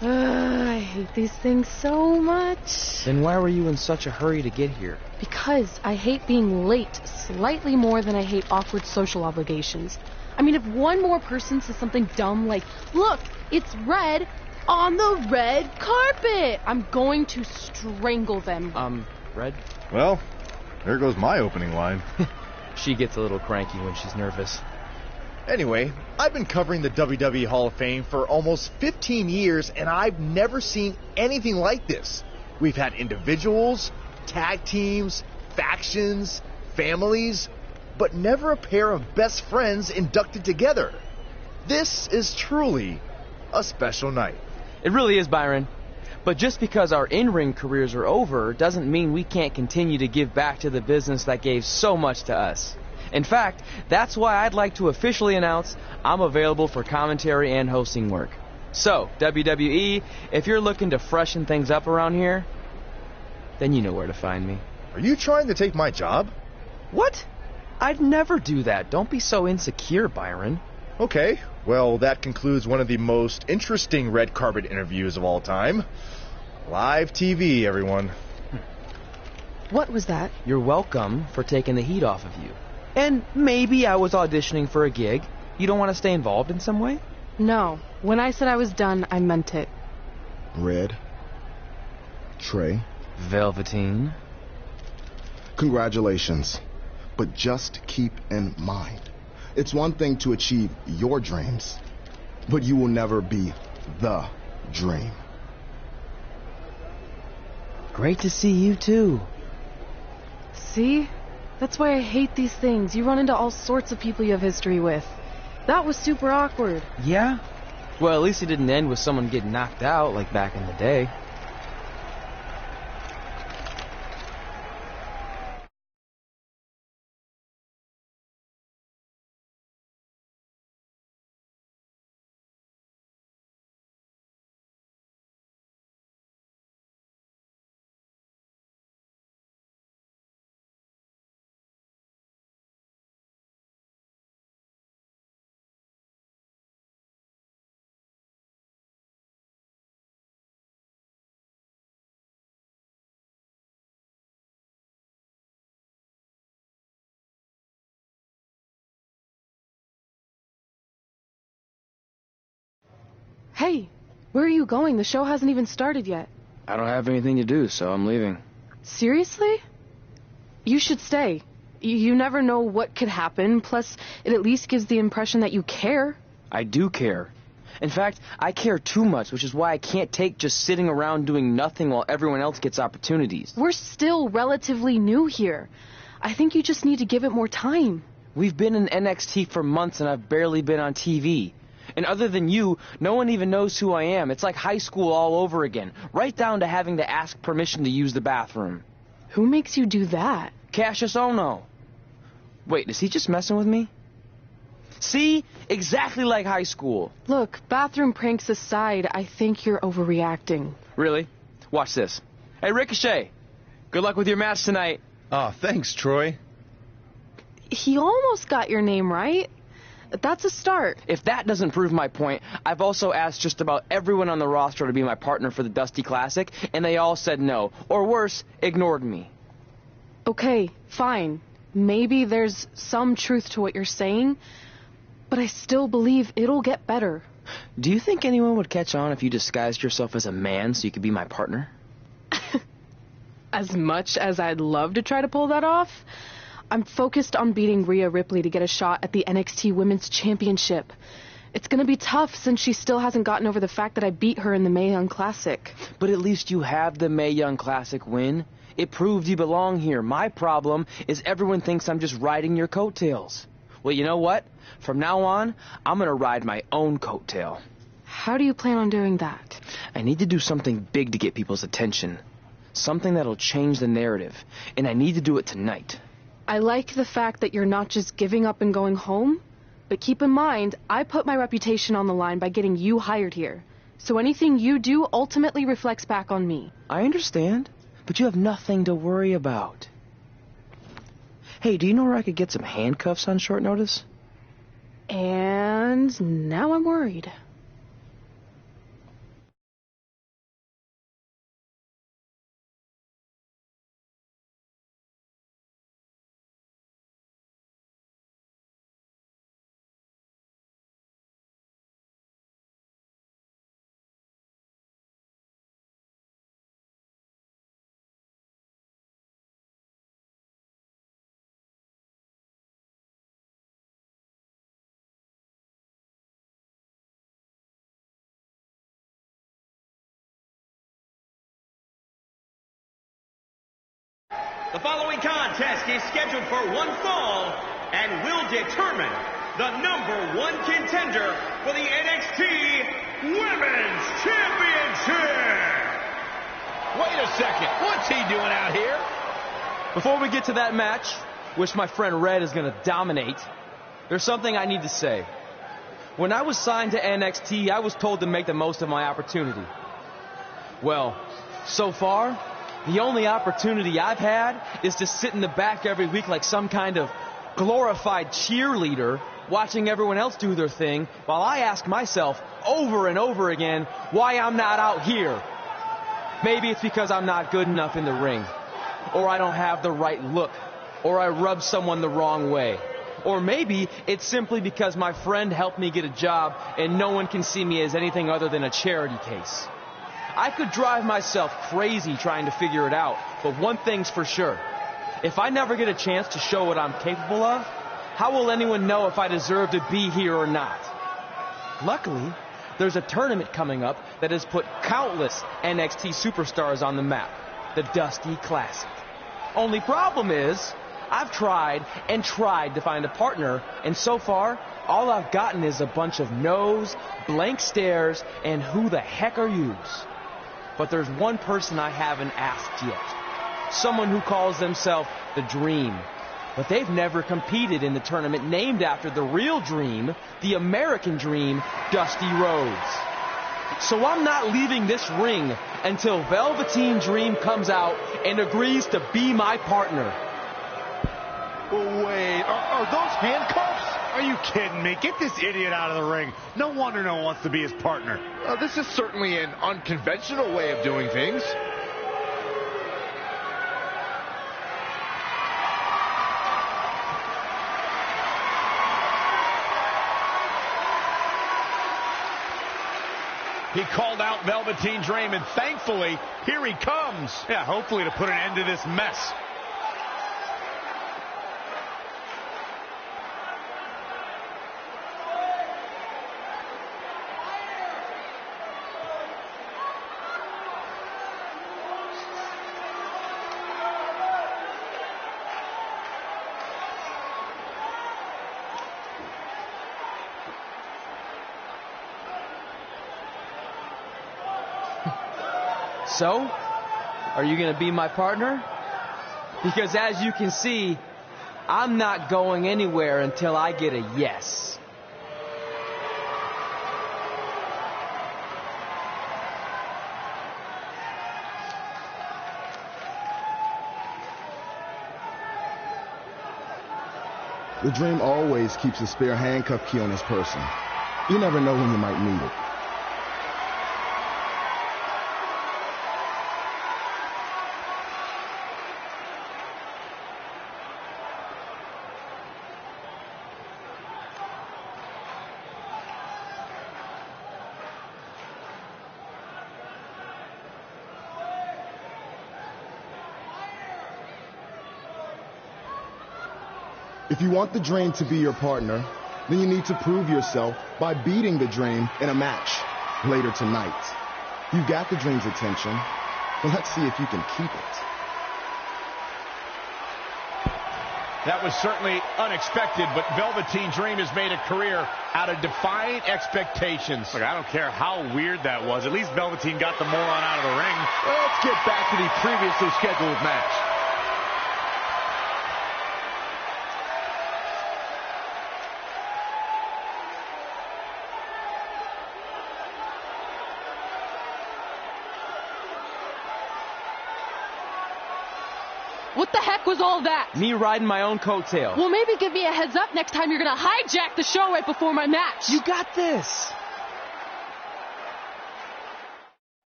I hate these things so much. Then why were you in such a hurry to get here? Because I hate being late slightly more than I hate awkward social obligations. I mean, if one more person says something dumb like, look, it's red on the red carpet, I'm going to strangle them. Red? Well, there goes my opening line. She gets a little cranky when she's nervous. Anyway, I've been covering the WWE Hall of Fame for almost 15 years, and I've never seen anything like this. We've had individuals, tag teams, factions, families, but never a pair of best friends inducted together. This is truly a special night. It really is, Byron. But just because our in-ring careers are over doesn't mean we can't continue to give back to the business that gave so much to us. In fact, that's why I'd like to officially announce I'm available for commentary and hosting work. So, WWE, if you're looking to freshen things up around here, then you know where to find me. Are you trying to take my job? What? I'd never do that. Don't be so insecure, Byron. Okay, well, that concludes one of the most interesting red carpet interviews of all time. Live TV, everyone. What was that? You're welcome for taking the heat off of you. And maybe I was auditioning for a gig. You don't want to stay involved in some way? No. When I said I was done, I meant it. Red. Trey. Velveteen. Congratulations. But just keep in mind, it's one thing to achieve your dreams, but you will never be the dream. Great to see you, too. See? That's why I hate these things. You run into all sorts of people you have history with. That was super awkward. Yeah? Well, at least it didn't end with someone getting knocked out like back in the day. Hey, where are you going? The show hasn't even started yet. I don't have anything to do, so I'm leaving. Seriously? You should stay. You never know what could happen, plus it at least gives the impression that you care. I do care. In fact, I care too much, which is why I can't take just sitting around doing nothing while everyone else gets opportunities. We're still relatively new here. I think you just need to give it more time. We've been in NXT for months and I've barely been on TV. And other than you, no one even knows who I am. It's like high school all over again, right down to having to ask permission to use the bathroom. Who makes you do that? Cassius Ohno. Wait, is he just messing with me? See? Exactly like high school. Look, bathroom pranks aside, I think you're overreacting. Really? Watch this. Hey, Ricochet. Good luck with your match tonight. Ah, thanks, Troy. He almost got your name right. That's a start. If that doesn't prove my point, I've also asked just about everyone on the roster to be my partner for the Dusty Classic, and they all said no. Or worse, ignored me. Okay, fine. Maybe there's some truth to what you're saying, but I still believe it'll get better. Do you think anyone would catch on if you disguised yourself as a man so you could be my partner? As much as I'd love to try to pull that off, I'm focused on beating Rhea Ripley to get a shot at the NXT Women's Championship. It's gonna be tough since she still hasn't gotten over the fact that I beat her in the Mae Young Classic. But at least you have the Mae Young Classic win. It proved you belong here. My problem is everyone thinks I'm just riding your coattails. Well, you know what? From now on, I'm gonna ride my own coattail. How do you plan on doing that? I need to do something big to get people's attention. Something that'll change the narrative. And I need to do it tonight. I like the fact that you're not just giving up and going home, but keep in mind, I put my reputation on the line by getting you hired here. So anything you do ultimately reflects back on me. I understand, but you have nothing to worry about. Hey, do you know where I could get some handcuffs on short notice? And now I'm worried. The following contest is scheduled for one fall and will determine the #1 contender for the NXT Women's Championship. Wait a second, what's he doing out here? Before we get to that match, which my friend Red is going to dominate, there's something I need to say. When I was signed to NXT, I was told to make the most of my opportunity. Well, so far, the only opportunity I've had is to sit in the back every week like some kind of glorified cheerleader, watching everyone else do their thing, while I ask myself over and over again why I'm not out here. Maybe it's because I'm not good enough in the ring, or I don't have the right look, or I rub someone the wrong way. Or maybe it's simply because my friend helped me get a job and no one can see me as anything other than a charity case. I could drive myself crazy trying to figure it out, but one thing's for sure. If I never get a chance to show what I'm capable of, how will anyone know if I deserve to be here or not? Luckily, there's a tournament coming up that has put countless NXT superstars on the map, the Dusty Classic. Only problem is, I've tried and tried to find a partner, and so far, all I've gotten is a bunch of no's, blank stares, and who the heck are yous? But there's one person I haven't asked yet. Someone who calls themselves the Dream. But they've never competed in the tournament named after the real Dream, the American Dream, Dusty Rhodes. So I'm not leaving this ring until Velveteen Dream comes out and agrees to be my partner. Wait, are those handcuffs? Are you kidding me? Get this idiot out of the ring. No wonder no one wants to be his partner. This is certainly an unconventional way of doing things. He called out Velveteen Dream, and thankfully, here he comes. Yeah, hopefully to put an end to this mess. So, are you going to be my partner? Because as you can see, I'm not going anywhere until I get a yes. The Dream always keeps a spare handcuff key on his person. You never know when you might need it. If you want the Dream to be your partner, then you need to prove yourself by beating the Dream in a match later tonight. You've got the Dream's attention, but let's see if you can keep it. That was certainly unexpected, but Velveteen Dream has made a career out of defying expectations. Look, I don't care how weird that was. At least Velveteen got the moron out of the ring. Well, let's get back to the previously scheduled match. What the heck was all that? Me riding my own coattail. Well, maybe give me a heads up next time you're gonna hijack the show right before my match. You got this.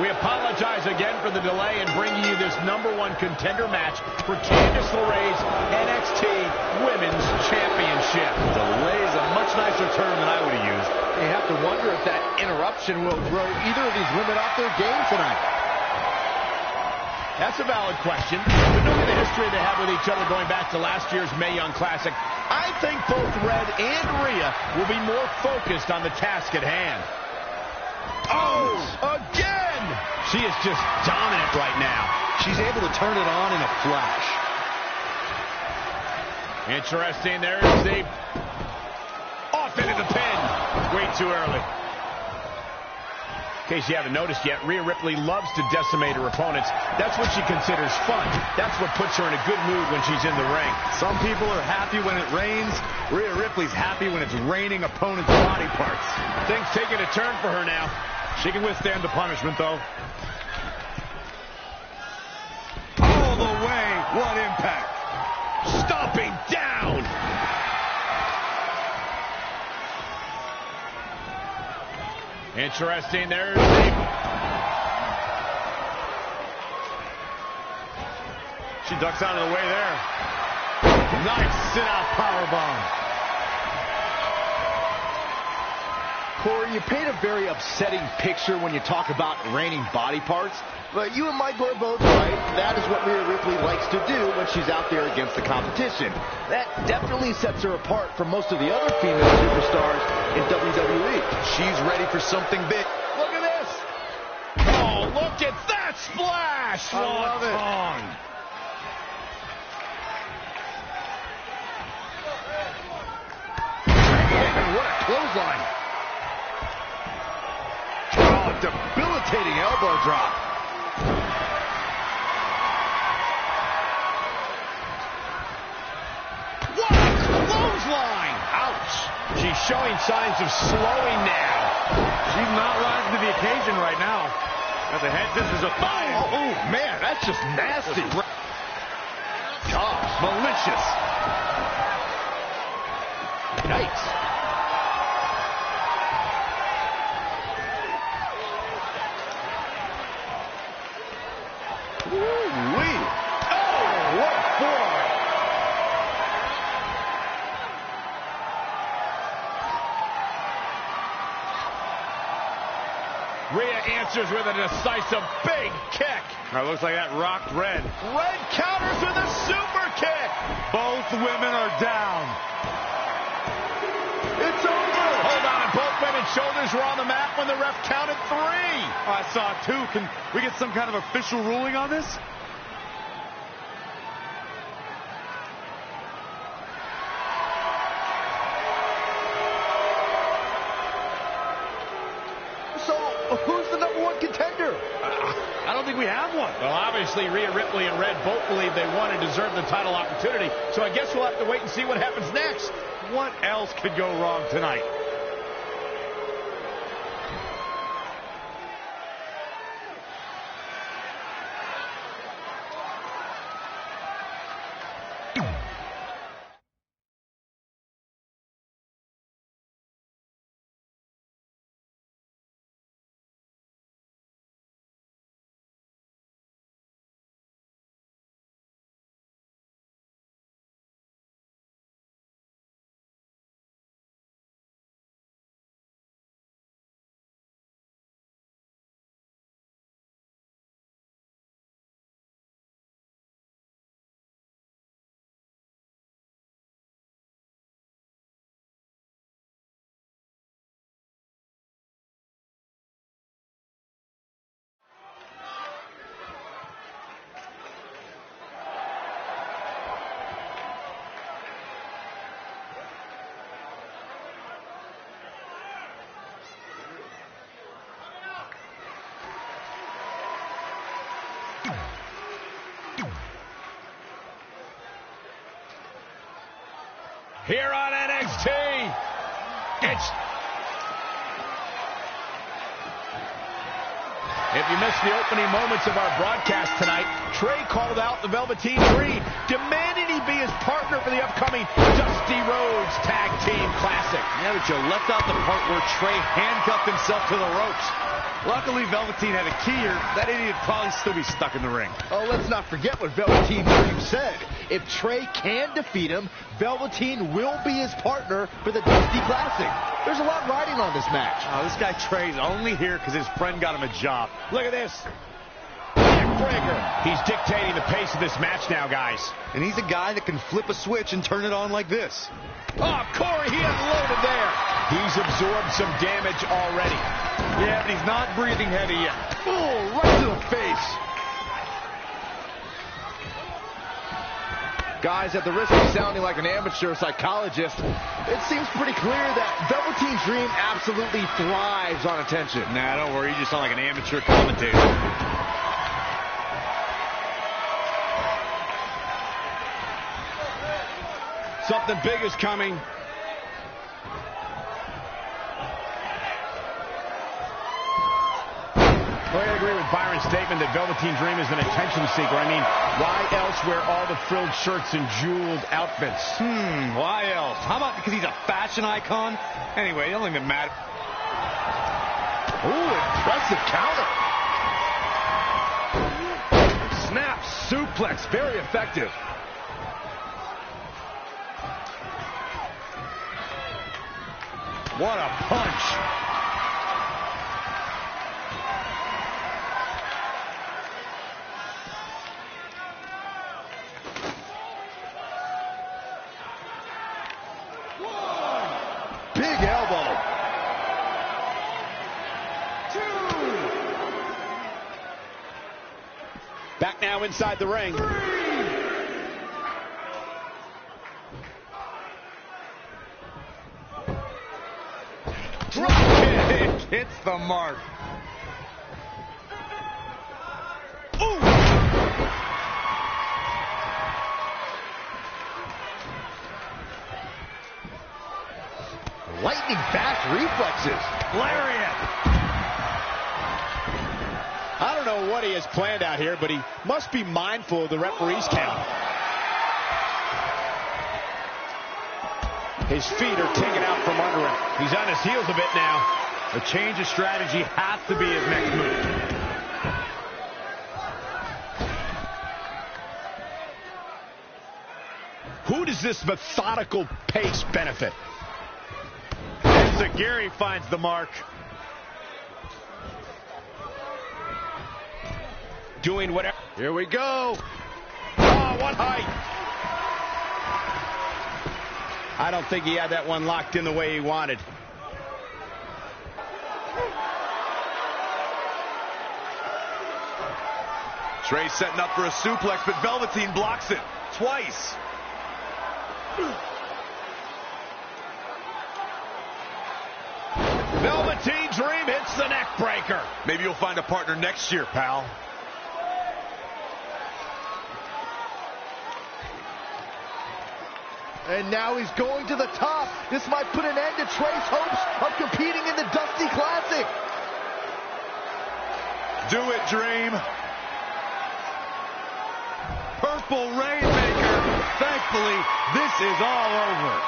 We apologize again for the delay in bringing you this #1 contender match for Candice LeRae's NXT Women's Championship. Delay is a much nicer term than I would have used. You have to wonder if that interruption will throw either of these women off their game tonight. That's a valid question. But knowing the history they have with each other going back to last year's Mae Young Classic, I think both Red and Rhea will be more focused on the task at hand. Oh, again! She is just dominant right now. She's able to turn it on in a flash. Interesting. There's the off into the pin. Way too early. In case you haven't noticed yet, Rhea Ripley loves to decimate her opponents. That's what she considers fun. That's what puts her in a good mood when she's in the ring. Some people are happy when it rains. Rhea Ripley's happy when it's raining opponents' body parts. Things taking a turn for her now. She can withstand the punishment, though. All the way. What impact. Stomping down. Interesting. There's the... She ducks out of the way there. Nice sit-out powerbomb. Corey, you paint a very upsetting picture when you talk about raining body parts, but you and Mike are both right. That is what Rhea Ripley likes to do when she's out there against the competition. That definitely sets her apart from most of the other female superstars in WWE. She's ready for something big. Look at this! Oh, look at that splash! I love it. What a clothesline! Debilitating elbow drop. What a clothesline! Ouch! She's showing signs of slowing now. She's not rising to the occasion right now. As a head, this is a thigh. Oh, man, that's just nasty. Gosh, malicious. Yikes. Woo-wee. Oh, what a forearm. Rhea answers with a decisive big kick. It looks like that rocked Red. Red counters with a super kick. Both women are down. It's over. Hold on, both women's shoulders were on the mat when the ref counted 3. I saw 2. Can we get some kind of official ruling on this? So, who's the #1 contender? I don't think we have one. Well, obviously, Rhea Ripley and Red both believe they won and deserve the title opportunity, so I guess we'll have to wait and see what happens next. What else could go wrong tonight? Here on NXT, it's... If you missed the opening moments of our broadcast tonight, Trey called out the Velveteen Dream, demanding he be his partner for the upcoming Dusty Rhodes Tag Team Classic. Yeah, but you left out the part where Trey handcuffed himself to the ropes. Luckily, Velveteen had a key here. That idiot would probably still be stuck in the ring. Oh, let's not forget what Velveteen Dream said. If Trey can defeat him, Velveteen will be his partner for the Dusty Classic. There's a lot riding on this match. Oh, this guy Trey's only here because his friend got him a job. Look at this. Breaker. He's dictating the pace of this match now, guys. And he's a guy that can flip a switch and turn it on like this. Oh, Corey, he unloaded there. He's absorbed some damage already. Yeah, but he's not breathing heavy yet. Oh, right to the face. Guys, at the risk of sounding like an amateur psychologist, it seems pretty clear that Velveteen Dream absolutely thrives on attention. Nah, don't worry. You just sound like an amateur commentator. Something big is coming. Well, I agree with Byron's statement that Velveteen Dream is an attention seeker. I mean, why else wear all the frilled shirts and jeweled outfits? Why else? How about because he's a fashion icon? Anyway, it don't even matter. Ooh, impressive counter. Snap, suplex, very effective. What a punch. Big elbow. 2. Back now inside the ring. 3. Drop kick hits the mark. Ooh. Lightning fast reflexes. Lariat. I don't know what he has planned out here, but he must be mindful of the referee's count. His feet are taken out from under him. He's on his heels a bit now. A change of strategy has to be his next move. Who does this methodical pace benefit? And Zagiri finds the mark. Doing whatever. Here we go. Oh, what height! I don't think he had that one locked in the way he wanted. Trey setting up for a suplex, but Velveteen blocks it twice. Velveteen Dream hits the neck breaker. Maybe you'll find a partner next year, pal. And now he's going to the top. This might put an end to Trey's hopes of competing in the Dusty Classic. Do it, Dream. Purple Rainmaker. Thankfully, this is all over.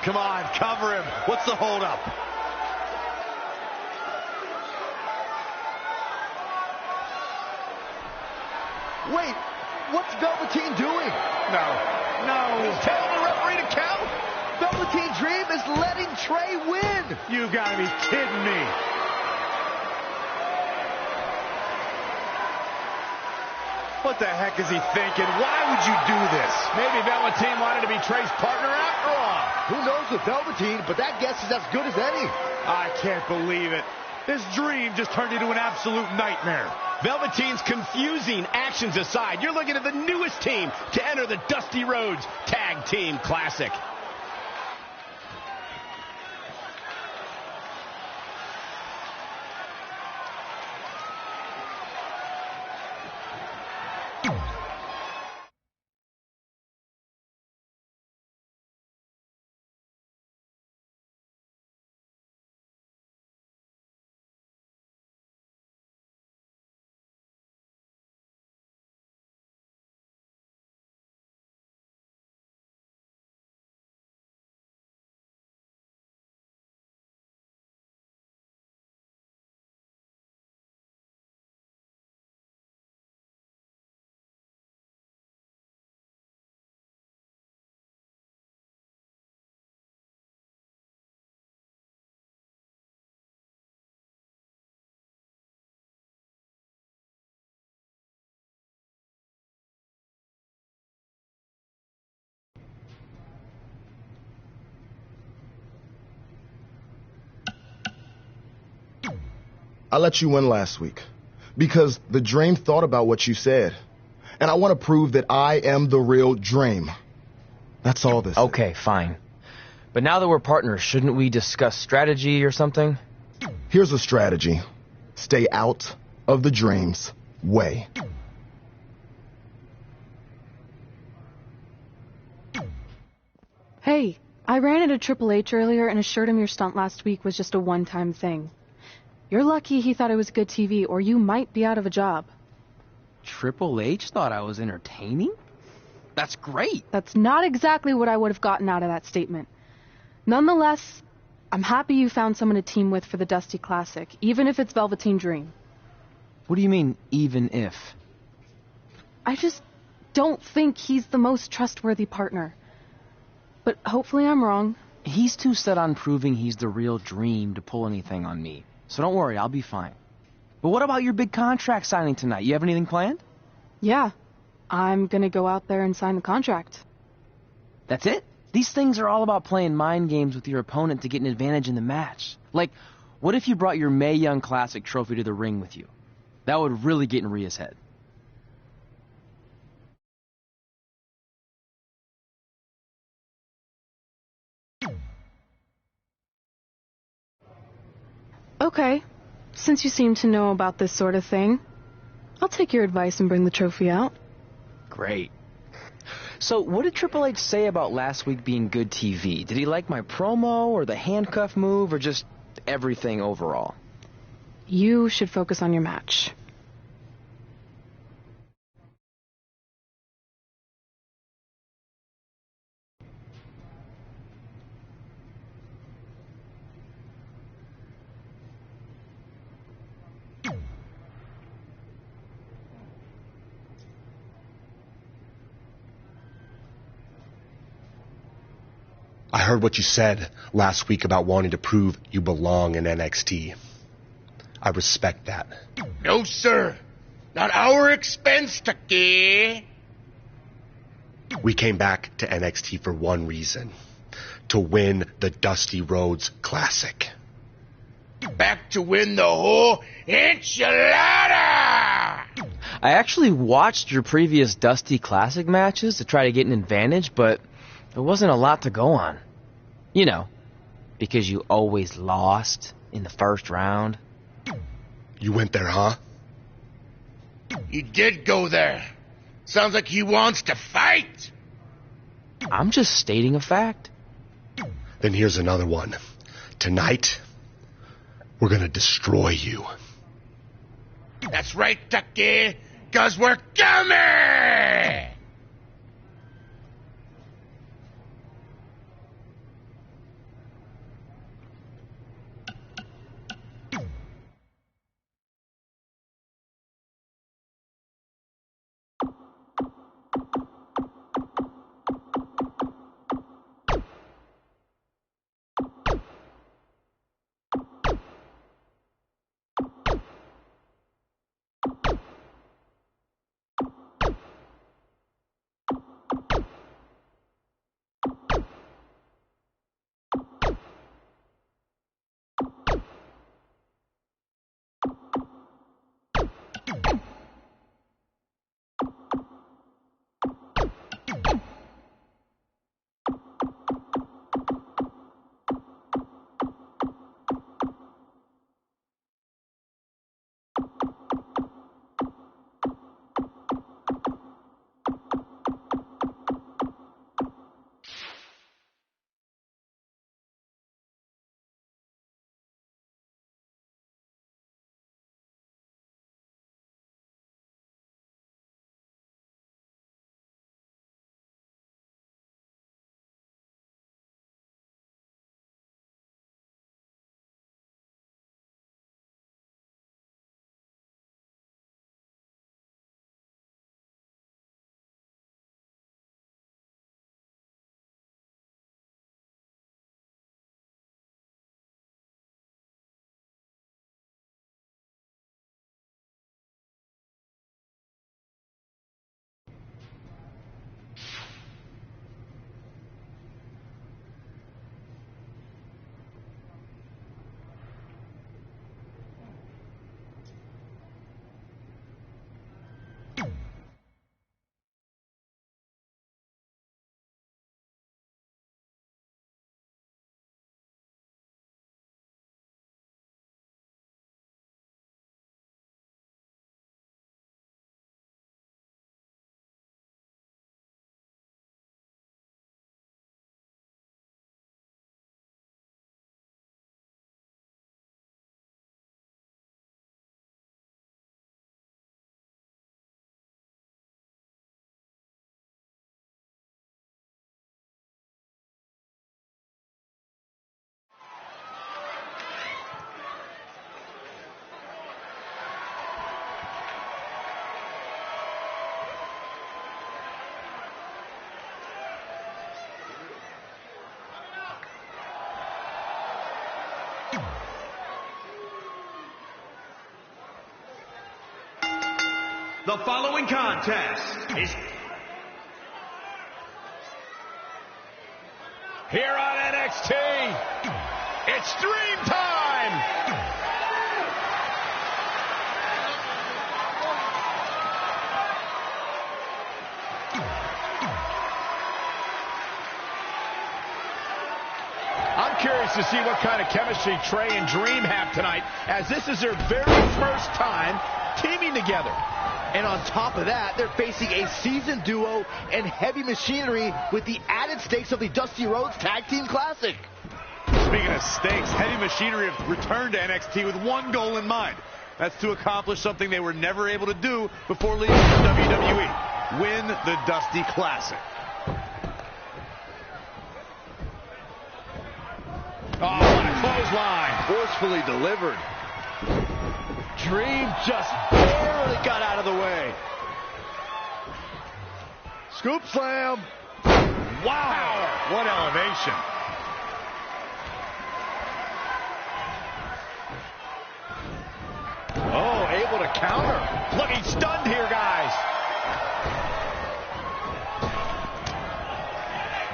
Come on, cover him. What's the holdup? Wait, what's Velveteen doing? No. He's telling the referee to count. Velveteen Dream is letting Trey win. You gotta be kidding me. What the heck is he thinking? Why would you do this? Maybe Velveteen wanted to be Trey's partner after all. Who knows with Velveteen, but that guess is as good as any. I can't believe it. This Dream just turned into an absolute nightmare. Velveteen's confusing actions aside, you're looking at the newest team to enter the Dusty Rhodes Tag Team Classic. I let you win last week because the Dream thought about what you said. And I want to prove that I am the real Dream. That's all this is. Okay, fine. But now that we're partners, shouldn't we discuss strategy or something? Here's a strategy. Stay out of the Dream's way. Hey, I ran into Triple H earlier and assured him your stunt last week was just a one-time thing. You're lucky he thought it was good TV, or you might be out of a job. Triple H thought I was entertaining? That's great. That's not exactly what I would have gotten out of that statement. Nonetheless, I'm happy you found someone to team with for the Dusty Classic, even if it's Velveteen Dream. What do you mean, even if? I just don't think he's the most trustworthy partner. But hopefully I'm wrong. He's too set on proving he's the real Dream to pull anything on me. So don't worry, I'll be fine. But what about your big contract signing tonight? You have anything planned? Yeah, I'm gonna go out there and sign the contract. That's it? These things are all about playing mind games with your opponent to get an advantage in the match. Like, what if you brought your Mae Young Classic trophy to the ring with you? That would really get in Rhea's head. Okay, since you seem to know about this sort of thing, I'll take your advice and bring the trophy out. Great. So, what did Triple H say about last week being good TV? Did he like my promo, or the handcuff move, or just everything overall? You should focus on your match. I heard what you said last week about wanting to prove you belong in NXT. I respect that. No, sir. Not our expense, Tucky. We came back to NXT for one reason. To win the Dusty Rhodes Classic. Back to win the whole enchilada! I actually watched your previous Dusty Classic matches to try to get an advantage, but there wasn't a lot to go on. You know, because you always lost in the first round. You went there, huh? He did go there. Sounds like he wants to fight. I'm just stating a fact. Then here's another one. Tonight, we're gonna destroy you. That's right, Tucky, 'cause we're coming! The following contest is here on NXT. It's Dream Time. I'm curious to see what kind of chemistry Trey and Dream have tonight, as this is their very first time teaming together. And on top of that, they're facing a seasoned duo and heavy machinery with the added stakes of the Dusty Rhodes Tag Team Classic. Speaking of stakes, Heavy Machinery have returned to NXT with one goal in mind. That's to accomplish something they were never able to do before leaving the WWE. Win the Dusty Classic. Oh, what a clothesline. Forcefully delivered. Dream just barely got out of the way. Scoop slam. Wow, what elevation. Oh, able to counter. Looking stunned here, guys.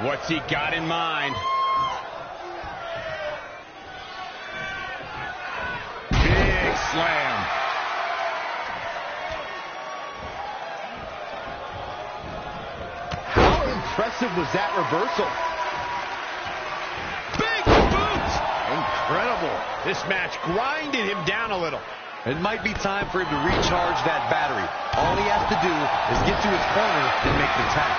What's he got in mind? Big slam. How impressive was that reversal? Big boot. Incredible. This match grinded him down a little. It might be time for him to recharge that battery. All he has to do is get to his corner and make the tag.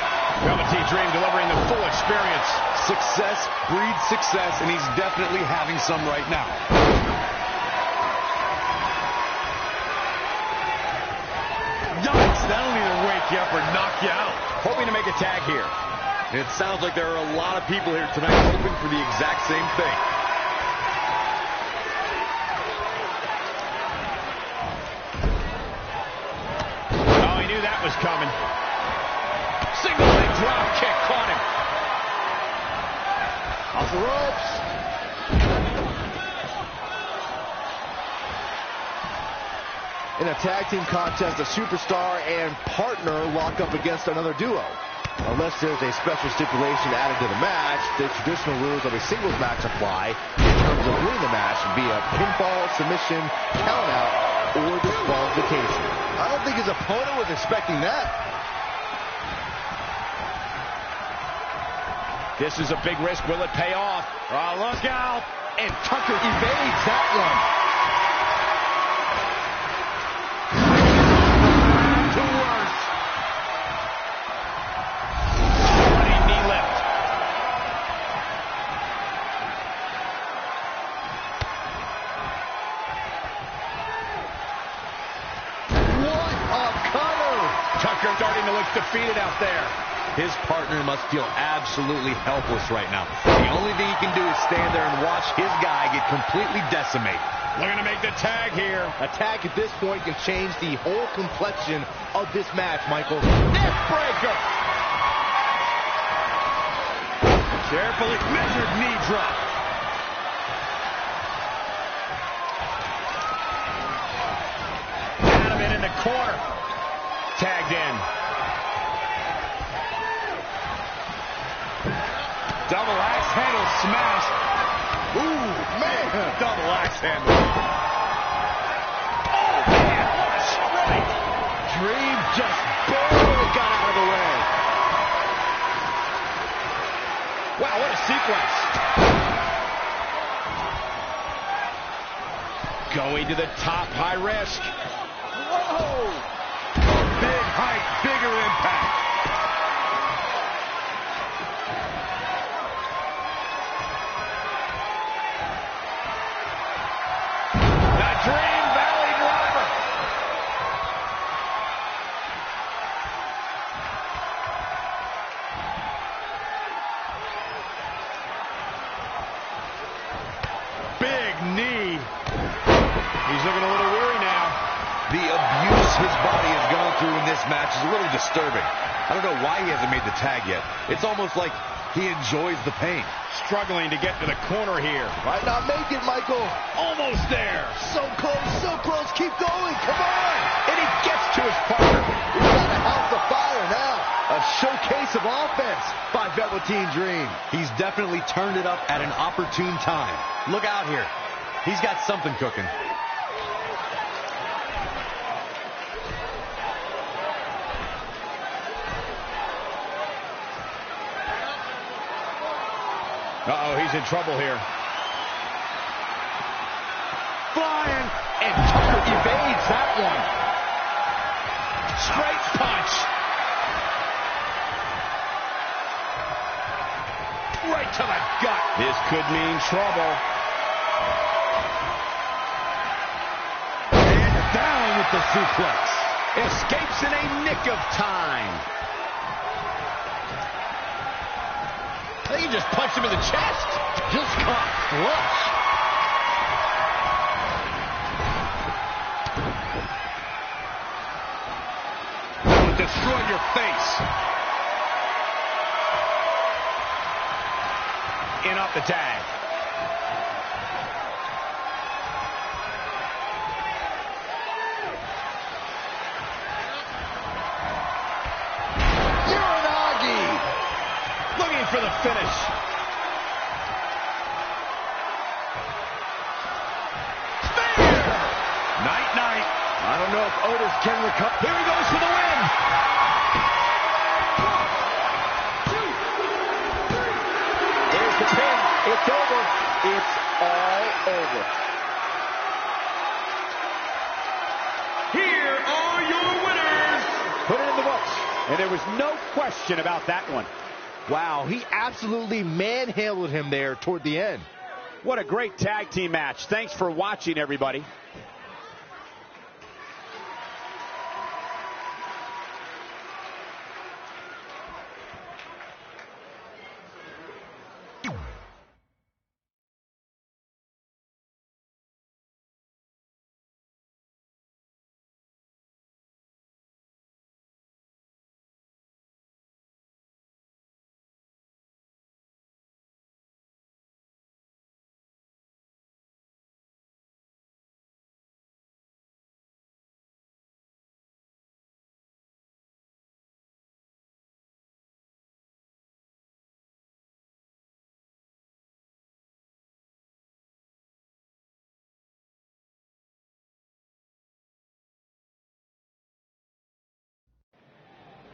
Velveteen Dream delivering the full experience. Success breeds success, and he's definitely having some right now. Yikes, that'll either wake you up or knock you out. Hoping to make a tag here. It sounds like there are a lot of people here tonight hoping for the exact same thing. Oh, he knew that was coming. Single leg drop kick caught him. Off the ropes. In a tag team contest, a superstar and partner lock up against another duo. Unless there's a special stipulation added to the match, the traditional rules of a singles match apply in terms of winning the match via pinfall, submission, countout, or disqualification. I don't think his opponent was expecting that. This is a big risk. Will it pay off? Oh, look out. And Tucker evades that one. To worse. Running knee lift. What a cutter! Tucker starting to look defeated out there. His partner must feel absolutely helpless right now. The only thing he can do is stand there and watch his guy get completely decimated. Looking to make the tag here. A tag at this point can change the whole complexion of this match, Michael. Neck breaker. Carefully measured knee drop. Got him in the corner. Tagged in. Double axe handle smash. Ooh, man! Double axe handle. Oh, man, what a strike. Dream just barely got out of the way. Wow, what a sequence. Going to the top, high risk. Whoa! Big height, bigger impact. Dream Valley Driver. Big knee. He's looking a little weary now. The abuse his body has gone through in this match is a little disturbing. I don't know why he hasn't made the tag yet. It's almost like He enjoys the pain. Struggling to get to the corner here. Might not make it, Michael. Almost there. So close. Keep going. Come on. And he gets to his partner. He's got a house of fire now. A showcase of offense by Velveteen Dream. He's definitely turned it up at an opportune time. Look out here. He's got something cooking. Uh-oh, he's in trouble here. Flying, and Tucker evades that one. Straight punch. Right to the gut. This could mean trouble. And down with the suplex. Escapes in a nick of time. I think he just punched him in the chest. Just caught flush. That will destroy your face. In off the tag. Looking for the finish. Spear! Night. I don't know if Otis can recover. Here he goes for the win. 1, 2, 3. There's the pin. It's over. It's all over. Here are your winners. Put it in the books. And there was no question about that one. Wow, he absolutely manhandled him there toward the end. What a great tag team match. Thanks for watching, everybody.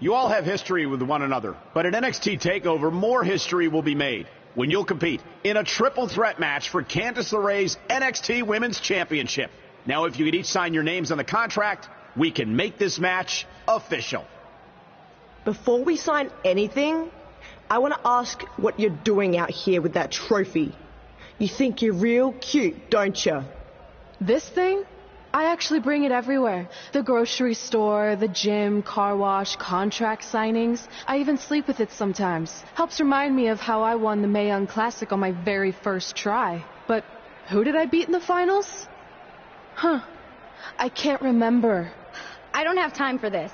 You all have history with one another, but at NXT TakeOver, more history will be made when you'll compete in a triple threat match for Candice LeRae's NXT Women's Championship. Now, if you could each sign your names on the contract, we can make this match official. Before we sign anything, I want to ask what you're doing out here with that trophy. You think you're real cute, don't you? This thing? I actually bring it everywhere. The grocery store, the gym, car wash, contract signings. I even sleep with it sometimes. Helps remind me of how I won the Mae Young Classic on my very first try. But who did I beat in the finals? I can't remember. I don't have time for this.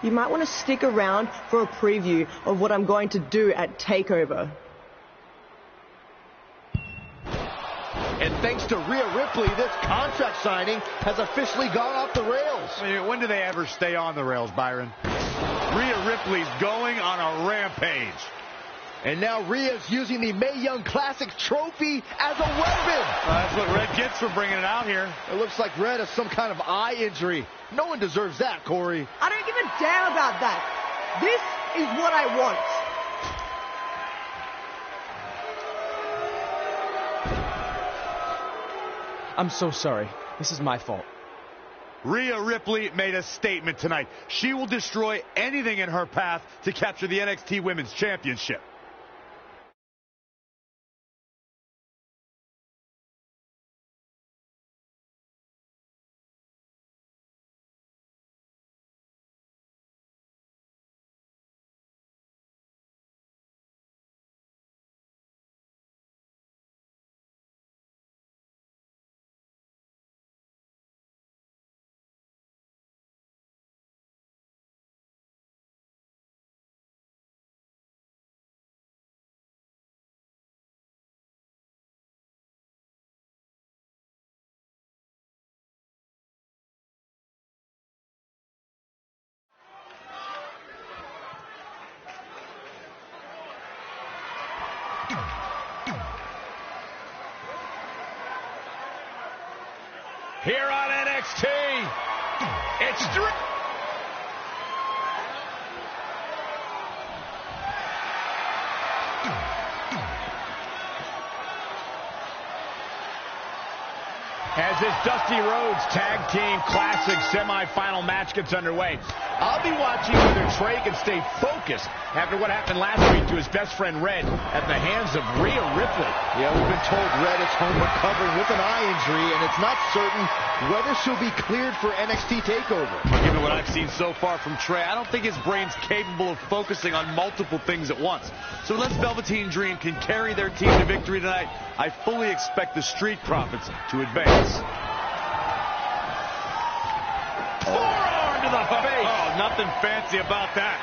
You might want to stick around for a preview of what I'm going to do at TakeOver. And thanks to Rhea Ripley, this contract signing has officially gone off the rails. I mean, when do they ever stay on the rails, Byron? Rhea Ripley's going on a rampage. And now Rhea's using the Mae Young Classic trophy as a weapon. That's what Red gets for bringing it out here. It looks like Red has some kind of eye injury. No one deserves that, Corey. I don't give a damn about that. This is what I want. I'm so sorry. This is my fault. Rhea Ripley made a statement tonight. She will destroy anything in her path to capture the NXT Women's Championship. Here on NXT, it's Drew. As this Dusty Rhodes Tag Team Classic semifinal match gets underway, I'll be watching whether Trey can stay focused after what happened last week to his best friend Red at the hands of Rhea Ripley. Yeah, we've been told Red is home recovering with an eye injury, and it's not certain whether she'll be cleared for NXT TakeOver. Given what I've seen so far from Trey, I don't think his brain's capable of focusing on multiple things at once. So unless Velveteen Dream can carry their team to victory tonight, I fully expect the Street Profits to advance. Forearm to the face. Oh, nothing fancy about that.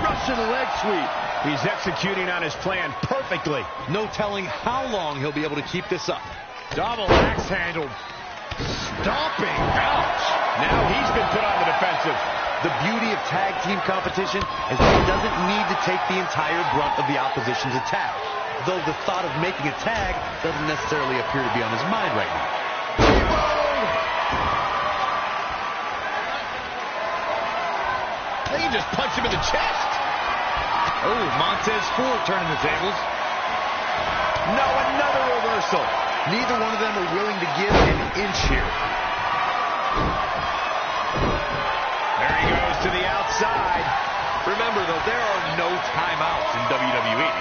Russian leg sweep. He's executing on his plan perfectly. No telling how long he'll be able to keep this up. Double axe handle. Stomping. Ouch. Now he's been put on the defensive. The beauty of tag team competition is that he doesn't need to take the entire brunt of the opposition's attack. Though the thought of making a tag doesn't necessarily appear to be on his mind right now. They just punched him in the chest. Oh, Montez Ford turning the tables. No, another reversal. Neither one of them are willing to give an inch here. There he goes to the outside. Remember, though, there are no timeouts in WWE.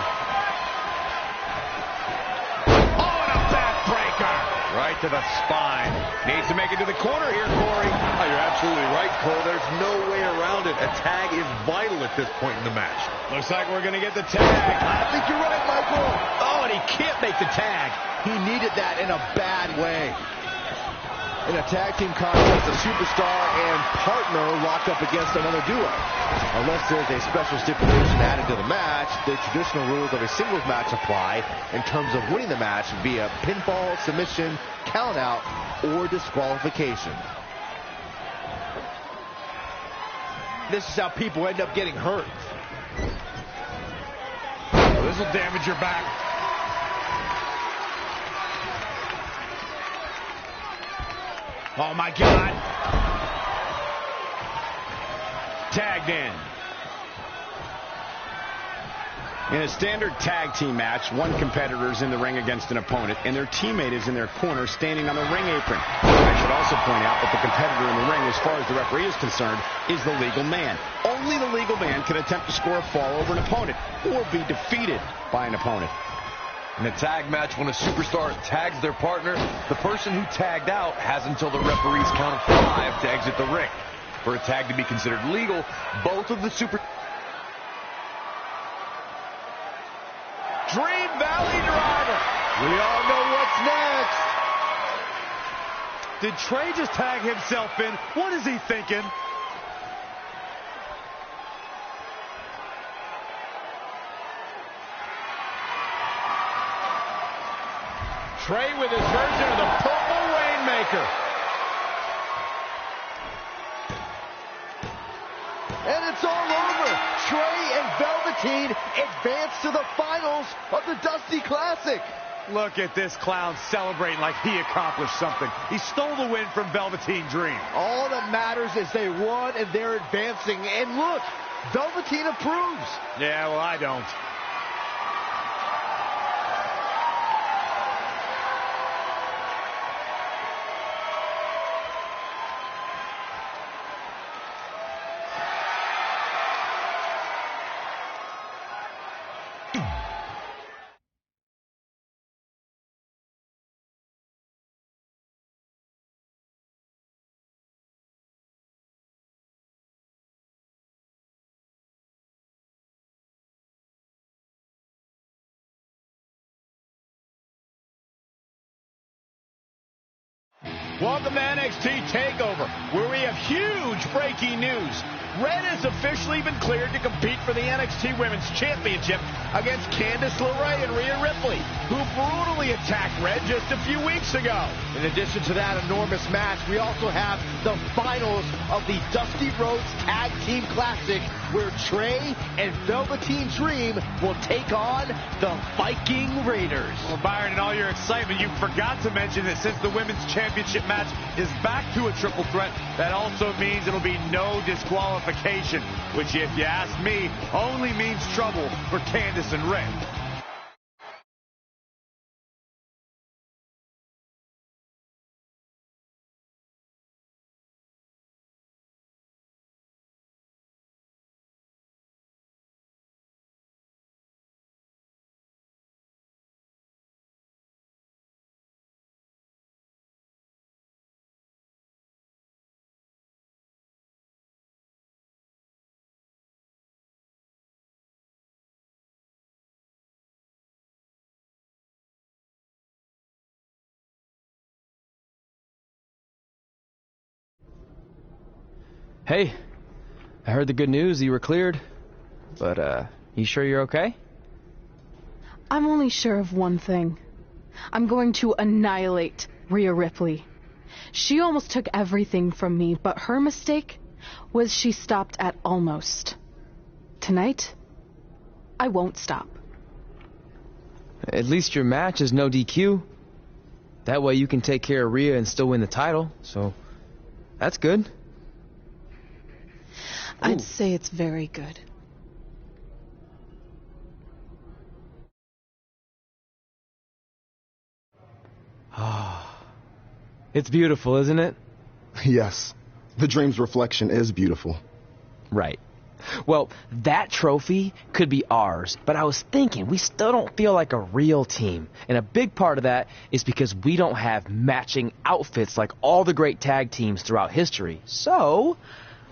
Oh, and a backbreaker. Right to the spine. Needs to make it to the corner here, Corey. Oh, you're absolutely right, Cole. There's no way around it. A tag is vital at this point in the match. Looks like we're going to get the tag. I think you're right, Michael. Oh, and he can't make the tag. He needed that in a bad way. In a tag team contest, a superstar and partner locked up against another duo. Unless there's a special stipulation added to the match, the traditional rules of a singles match apply in terms of winning the match via pinfall, submission, countout, or disqualification. This is how people end up getting hurt. Oh, this will damage your back. Oh, my God. Tagged in. In a standard tag team match, one competitor is in the ring against an opponent, and their teammate is in their corner standing on the ring apron. I should also point out that the competitor in the ring, as far as the referee is concerned, is the legal man. Only the legal man can attempt to score a fall over an opponent or be defeated by an opponent. In a tag match, when a superstar tags their partner, the person who tagged out has until the referee's count of 5 to exit the ring. For a tag to be considered legal, both of the Dream Valley Driver. We all know what's next. Did Trey just tag himself in? What is he thinking? Trey with his version of the Purple Rainmaker. And it's all over. Trey and Velveteen advance to the finals of the Dusty Classic. Look at this clown celebrating like he accomplished something. He stole the win from Velveteen Dream. All that matters is they won and they're advancing. And look, Velveteen approves. Yeah, well, I don't. Welcome to NXT TakeOver, where we have huge breaking news. Red has officially been cleared to compete for the NXT Women's Championship against Candice LeRae and Rhea Ripley, who brutally attacked Red just a few weeks ago. In addition to that enormous match, we also have the finals of the Dusty Rhodes Tag Team Classic where Trey and Velveteen Dream will take on the Viking Raiders. Well, Byron, in all your excitement, you forgot to mention that since the women's championship match is back to a triple threat, that also means it'll be no disqualification, which, if you ask me, only means trouble for Candice and Ray. Hey, I heard the good news. You were cleared. But, you sure you're okay? I'm only sure of one thing. I'm going to annihilate Rhea Ripley. She almost took everything from me, but her mistake was she stopped at almost. Tonight, I won't stop. At least your match is no DQ. That way you can take care of Rhea and still win the title. So, that's good. I'd say it's very good. It's beautiful, isn't it? Yes, the Dream's reflection is beautiful. Right. Well, that trophy could be ours, but I was thinking we still don't feel like a real team. And a big part of that is because we don't have matching outfits like all the great tag teams throughout history. So,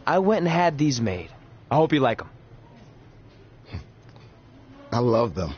I went and had these made. I hope you like them. I love them.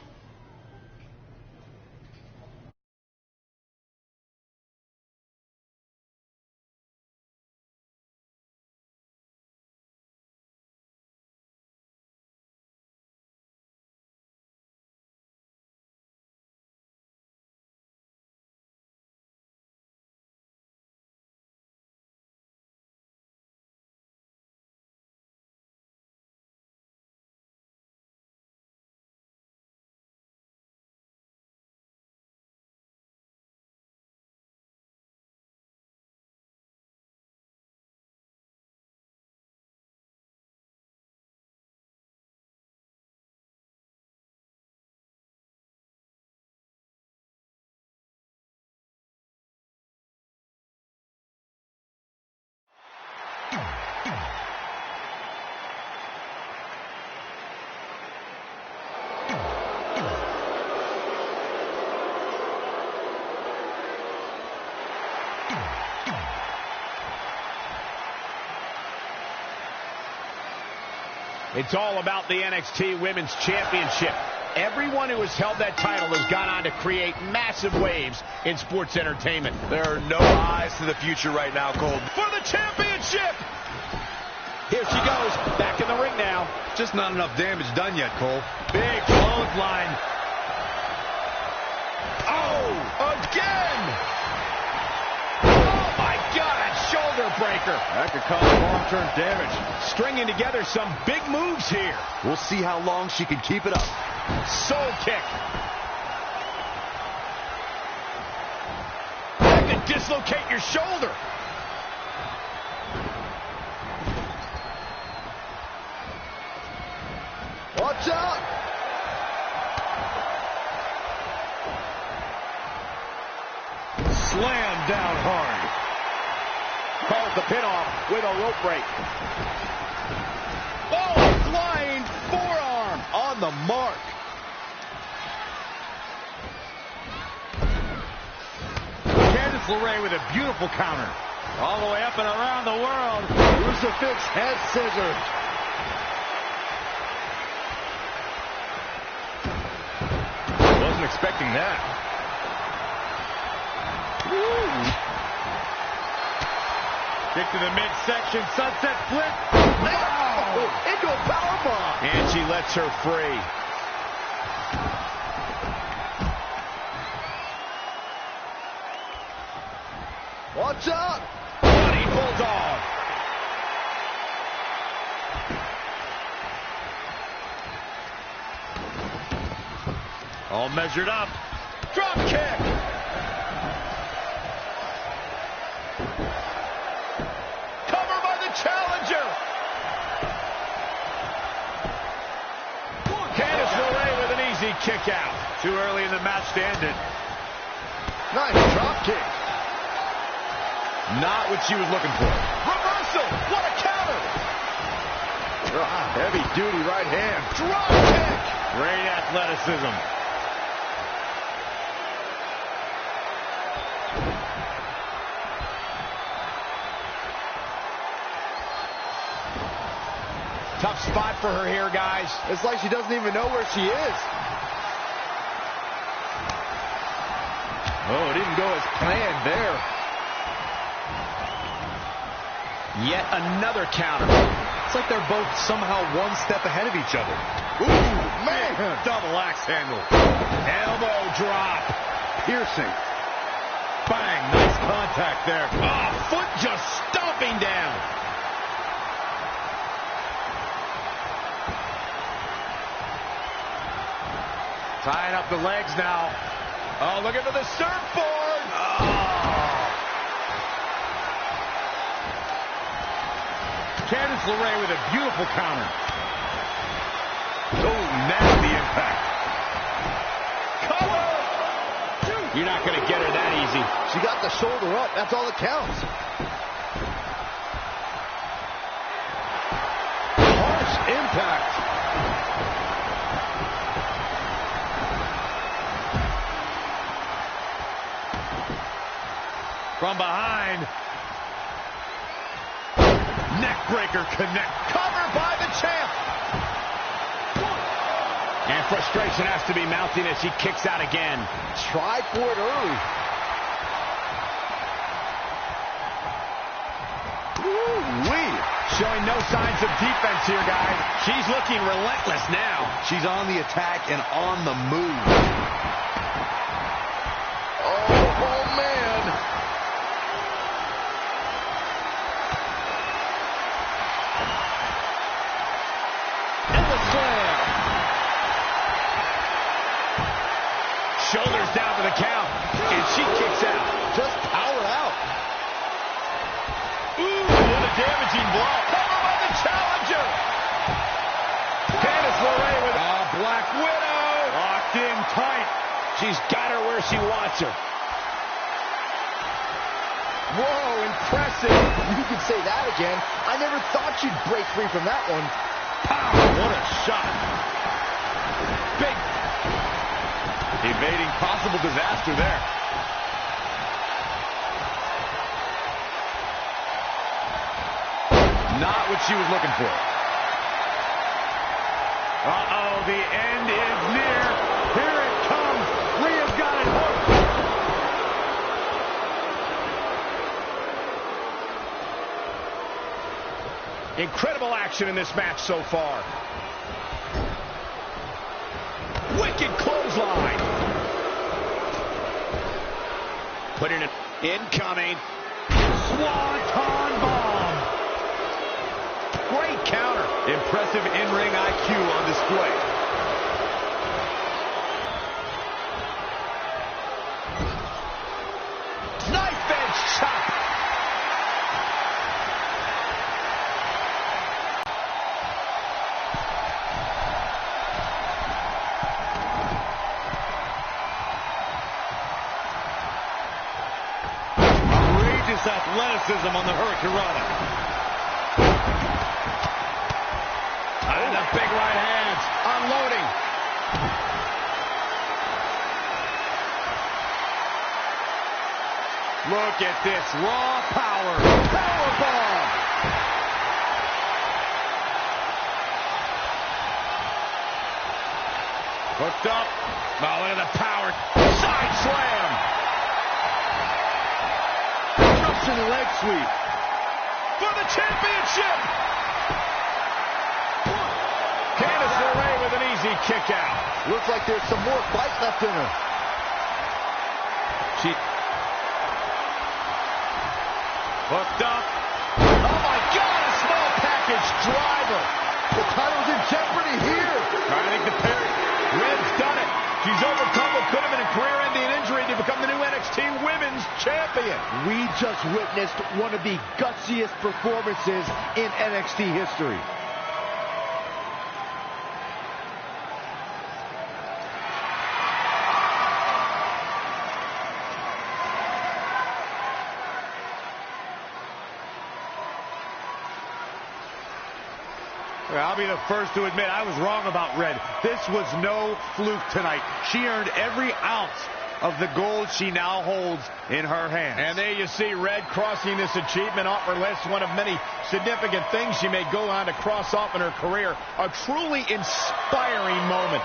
It's all about the NXT Women's Championship. Everyone who has held that title has gone on to create massive waves in sports entertainment. There are no eyes to the future right now, Cole. For the championship! Here she goes, back in the ring now. Just not enough damage done yet, Cole. Big clothesline. Oh, again! Oh, my God, shoulder breaker. That could cause long-term damage. Stringing together some big moves here. We'll see how long she can keep it up. Soul kick. That could dislocate your shoulder. Watch out! Slam down hard. Calls the pin off with a rope break. Oh, flying forearm on the mark. Candice LeRae with a beautiful counter. All the way up and around the world. Crucifix head scissors. Wasn't expecting that. Kick to the midsection, sunset flip. Wow! Into a powerbomb. And she lets her free. Watch out! Bloody bulldog. All measured up. Drop kick. Cover by the challenger. Candice LeRae with an easy kick out. Too early in the match to end it. Nice drop kick. Not what she was looking for. Reversal. What a counter. Heavy duty right hand. Drop kick. Great athleticism. Tough spot for her here, guys. It's like she doesn't even know where she is. Oh, it didn't go as planned there. Yet another counter. It's like they're both somehow one step ahead of each other. Ooh, man. Double axe handle. Elbow drop. Piercing. Bang. Nice contact there. Oh, foot just stomping down. Tying up the legs now. Oh, looking for the surfboard. Oh. Candice LeRae with a beautiful counter. Oh, nasty impact. Cover! You're not going to get her that easy. She got the shoulder up. That's all that counts. Harsh impact. From behind. Neckbreaker connect. Cover by the champ. And frustration has to be mounting as she kicks out again. Tried for it early. Woo-wee. Showing no signs of defense here, guys. She's looking relentless now. She's on the attack and on the move. Oh, man. And the slam. Shoulders down for the count. And she kicks out. Just power out. Ooh, what a damaging blow. Cover by the challenger. Candice LeRae with a Black Widow. Locked in tight. She's got her where she wants her. Whoa, impressive. You can say that again. I never thought you'd break free from that one. Pow, what a shot. Big. Evading possible disaster there. Not what she was looking for. Uh-oh, the end is near. Here it comes. Rhea's got it hooked. Incredible action in this match so far. Wicked clothesline. Putting it incoming. Swanton bomb. Great counter. Impressive in-ring IQ on display. Knife edge chop. Outrageous athleticism on the Hurricanrana. And the big right hands, unloading. Look at this raw power. Powerbomb. Hooked up. Oh, look at the power. Side slam. Russian leg sweep. For the championship. Candice LeRae with an easy kick out. Looks like there's some more fight left in her. She hooked up. Oh my God, a small package driver. The title's in jeopardy here. I think the parry. Red's done it. She's over We just witnessed one of the gutsiest performances in NXT history. I'll be the first to admit I was wrong about Red. This was no fluke tonight. She earned every ounce of the gold she now holds in her hands. And there you see Red crossing this achievement off her list, one of many significant things she may go on to cross off in her career. A truly inspiring moment.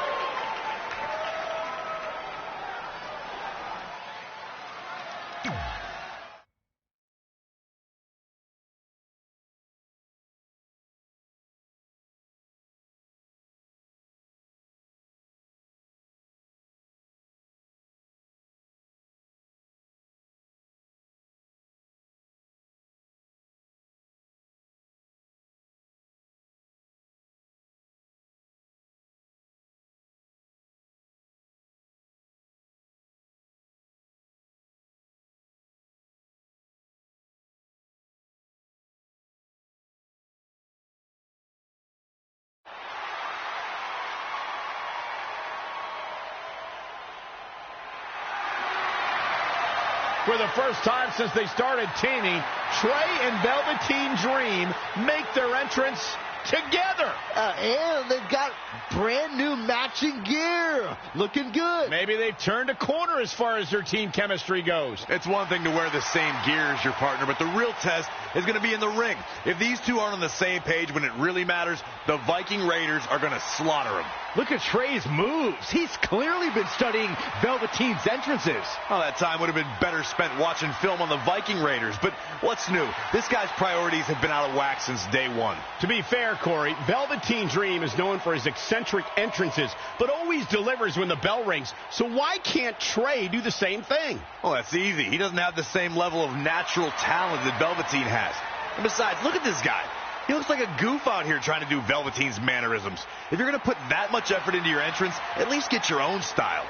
For the first time since they started teaming, Trey and Velveteen Dream make their entrance together. And they've got brand new matching gear. Looking good. Maybe they've turned a corner as far as their team chemistry goes. It's one thing to wear the same gear as your partner, but the real test is going to be in the ring. If these two aren't on the same page when it really matters, the Viking Raiders are going to slaughter them. Look at Trey's moves. He's clearly been studying Velveteen's entrances. Well, that time would have been better spent watching film on the Viking Raiders. But what's new? This guy's priorities have been out of whack since day one. To be fair, Corey, Velveteen Dream is known for his eccentric entrances, but always delivers when the bell rings. So why can't Trey do the same thing? Well, that's easy. He doesn't have the same level of natural talent that Velveteen has. And besides, look at this guy. He looks like a goof out here trying to do Velveteen's mannerisms. If you're going to put that much effort into your entrance, at least get your own style.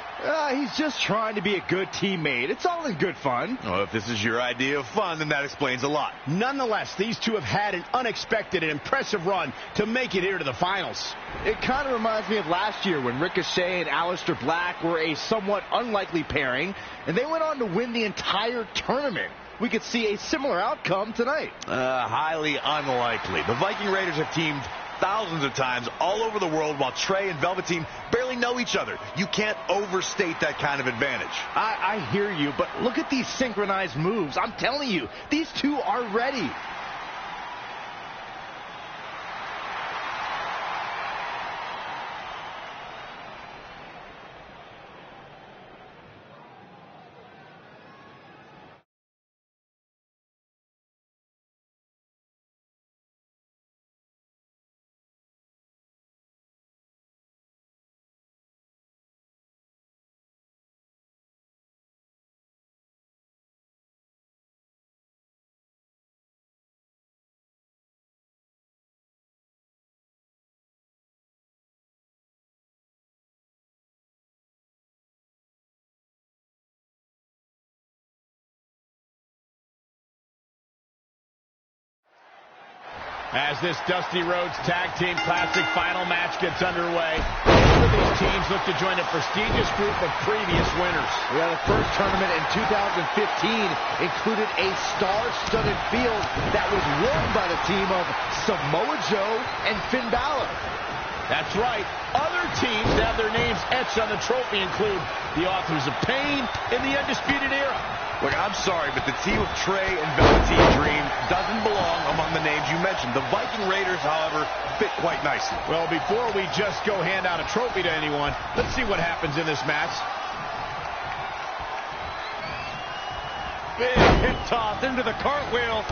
He's just trying to be a good teammate. It's all in good fun. Well, if this is your idea of fun, then that explains a lot. Nonetheless, these two have had an unexpected and impressive run to make it here to the finals. It kind of reminds me of last year when Ricochet and Aleister Black were a somewhat unlikely pairing, and they went on to win the entire tournament. We could see a similar outcome tonight. Highly unlikely. The Viking Raiders have teamed thousands of times all over the world while Trey and Velveteen barely know each other. You can't overstate that kind of advantage. I hear you, but look at these synchronized moves. I'm telling you, these two are ready. As this Dusty Rhodes Tag Team Classic final match gets underway, both of these teams look to join a prestigious group of previous winners. Yeah, the first tournament in 2015 included a star-studded field that was won by the team of Samoa Joe and Finn Balor. That's right. Other teams that have their names etched on the trophy include the Authors of Pain and the Undisputed Era. Look, I'm sorry, but the team of Trey and Velveteen Dream doesn't belong among the names you mentioned. The Viking Raiders, however, fit quite nicely. Well, before we just go hand out a trophy to anyone, let's see what happens in this match. Big hip toss into the cartwheel.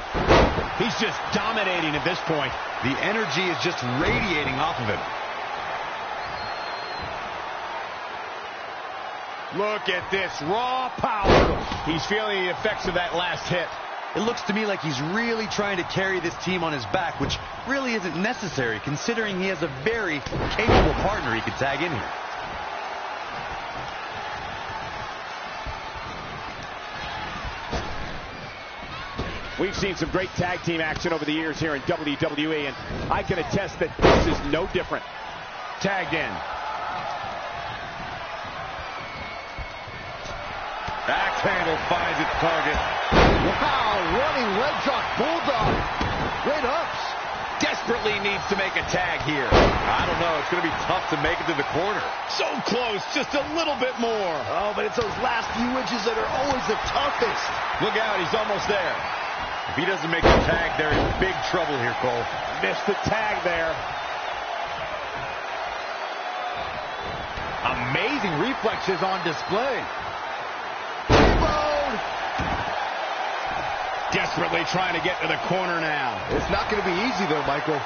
He's just dominating at this point. The energy is just radiating off of him. Look at this raw power. He's feeling the effects of that last hit. It looks to me like he's really trying to carry this team on his back, which really isn't necessary considering he has a very capable partner he could tag in here. We've seen some great tag team action over the years here in WWE, and I can attest that this is no different. Tagged in. Axe handle finds its target. Wow, running leg drop bulldog. Great ups. Desperately needs to make a tag here. I don't know. It's going to be tough to make it to the corner. So close, just a little bit more. Oh, but it's those last few inches that are always the toughest. Look out, he's almost there. If he doesn't make the tag, they're in big trouble here, Cole. Missed the tag there. Amazing reflexes on display. Desperately trying to get to the corner now. It's not going to be easy, though, Michael.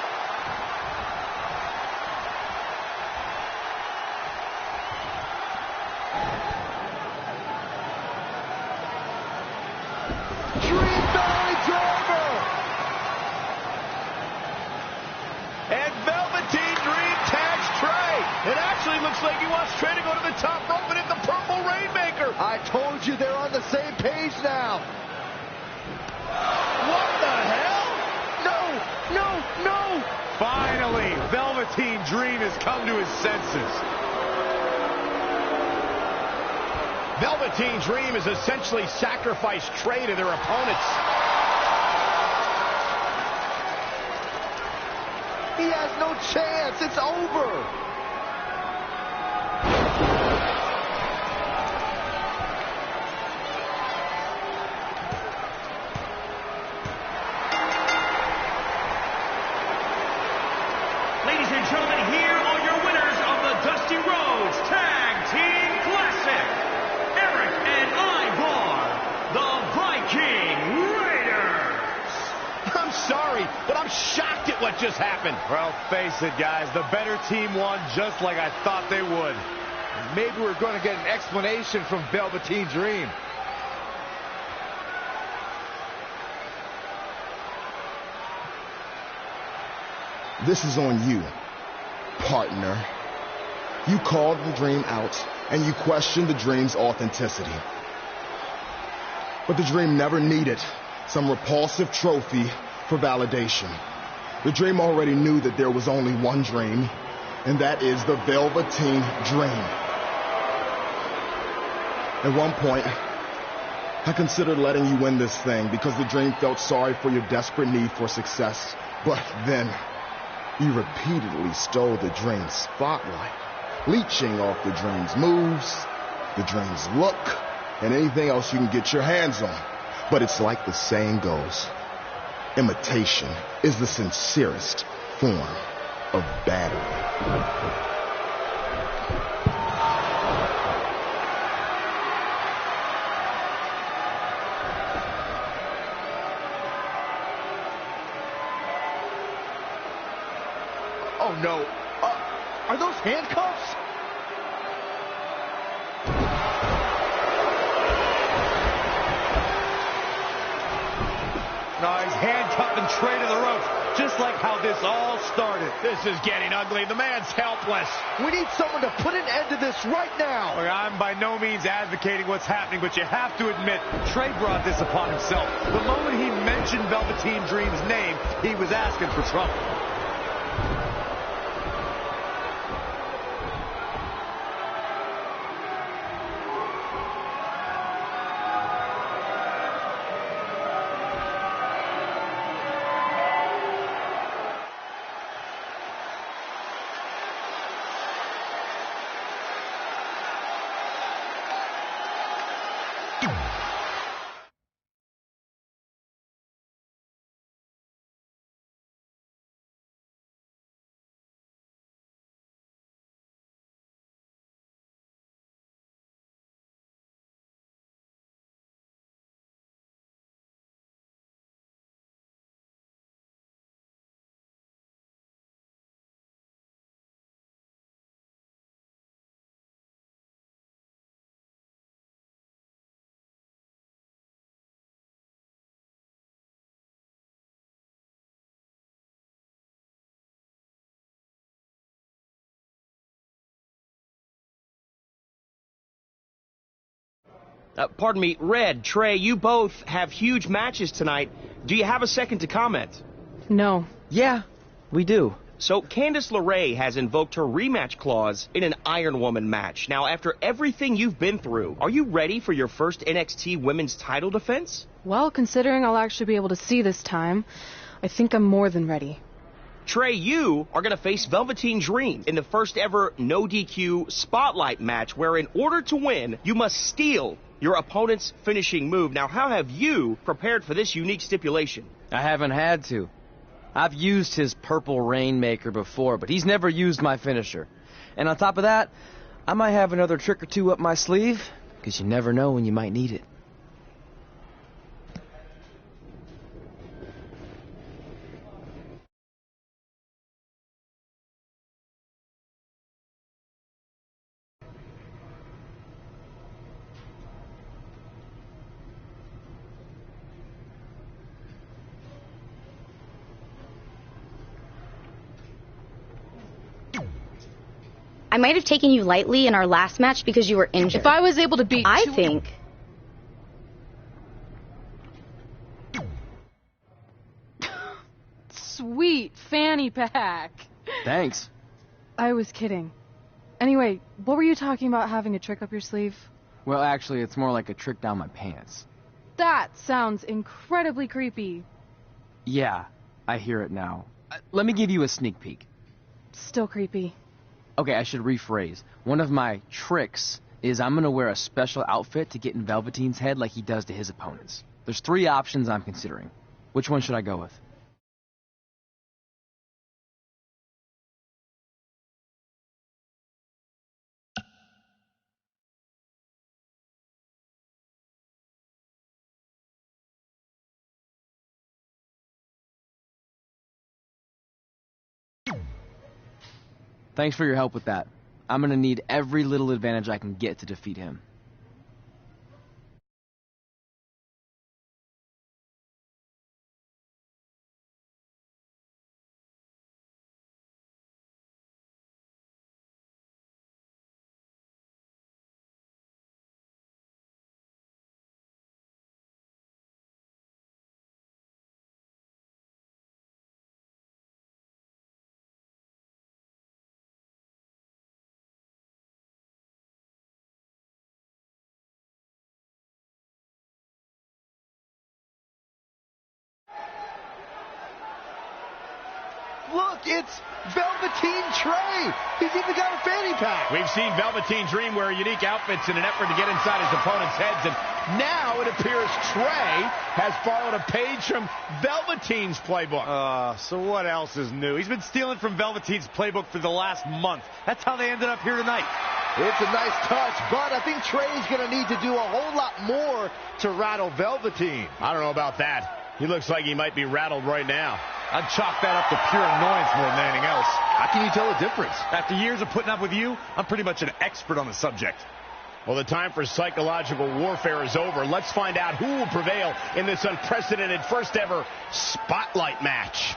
Dream belly driver! And Velveteen Dream tags Trey. It actually looks like he wants Trey to go to the top rope and hit the purple Rainmaker. I told you they're on the same page now. What the hell? No! Finally, Velveteen Dream has come to his senses. Velveteen Dream has essentially sacrificed Trey to their opponents. He has no chance. It's over. Ladies and gentlemen, here are your winners of the Dusty Rhodes Tag Team Classic. Eric and Ivar, the Viking Raiders. I'm sorry, but I'm shocked at what just happened. Well, face it, guys. The better team won just like I thought they would. Maybe we're going to get an explanation from Velveteen Dream. This is on you, partner. You called the Dream out, and you questioned the Dream's authenticity. But the Dream never needed some repulsive trophy for validation. The Dream already knew that there was only one Dream, and that is the Velveteen Dream. At one point, I considered letting you win this thing because the Dream felt sorry for your desperate need for success. But then, you repeatedly stole the Dream's spotlight, leeching off the Dream's moves, the Dream's look, and anything else you can get your hands on. But it's like the saying goes, imitation is the sincerest form of battery. Oh, no. Are those handcuffs? No, he's handcuffing Trey to the ropes, just like how this all started. This is getting ugly. The man's helpless. We need someone to put an end to this right now. Look, I'm by no means advocating what's happening, but you have to admit, Trey brought this upon himself. The moment he mentioned Velveteen Dream's name, he was asking for trouble. Pardon me, Red, Trey, you both have huge matches tonight. Do you have a second to comment? No. Yeah, we do. So, Candice LeRae has invoked her rematch clause in an Iron Woman match. Now, after everything you've been through, are you ready for your first NXT Women's title defense? Well, considering I'll actually be able to see this time, I think I'm more than ready. Trey, you are going to face Velveteen Dream in the first ever no DQ spotlight match where in order to win, you must steal your opponent's finishing move. Now, how have you prepared for this unique stipulation? I haven't had to. I've used his purple Rainmaker before, but he's never used my finisher. And on top of that, I might have another trick or two up my sleeve, because you never know when you might need it. I might have taken you lightly in our last match because you were injured. If I was able to beat I think... Sweet fanny pack. Thanks. I was kidding. Anyway, what were you talking about having a trick up your sleeve? Well, actually, it's more like a trick down my pants. That sounds incredibly creepy. Yeah, I hear it now. Let me give you a sneak peek. Still creepy. Okay, I should rephrase. One of my tricks is I'm going to wear a special outfit to get in Velveteen's head like he does to his opponents. There's 3 options I'm considering. Which one should I go with? Thanks for your help with that. I'm going to need every little advantage I can get to defeat him. Look, it's Velveteen Trey. He's even got a fanny pack. We've seen Velveteen Dream wear unique outfits in an effort to get inside his opponent's heads, and now it appears Trey has followed a page from Velveteen's playbook. So what else is new? He's been stealing from Velveteen's playbook for the last month. That's how they ended up here tonight. It's a nice touch, but I think Trey's going to need to do a whole lot more to rattle Velveteen. I don't know about that. He looks like he might be rattled right now. I'd chalk that up to pure annoyance more than anything else. How can you tell the difference? After years of putting up with you, I'm pretty much an expert on the subject. Well, the time for psychological warfare is over. Let's find out who will prevail in this unprecedented first ever spotlight match.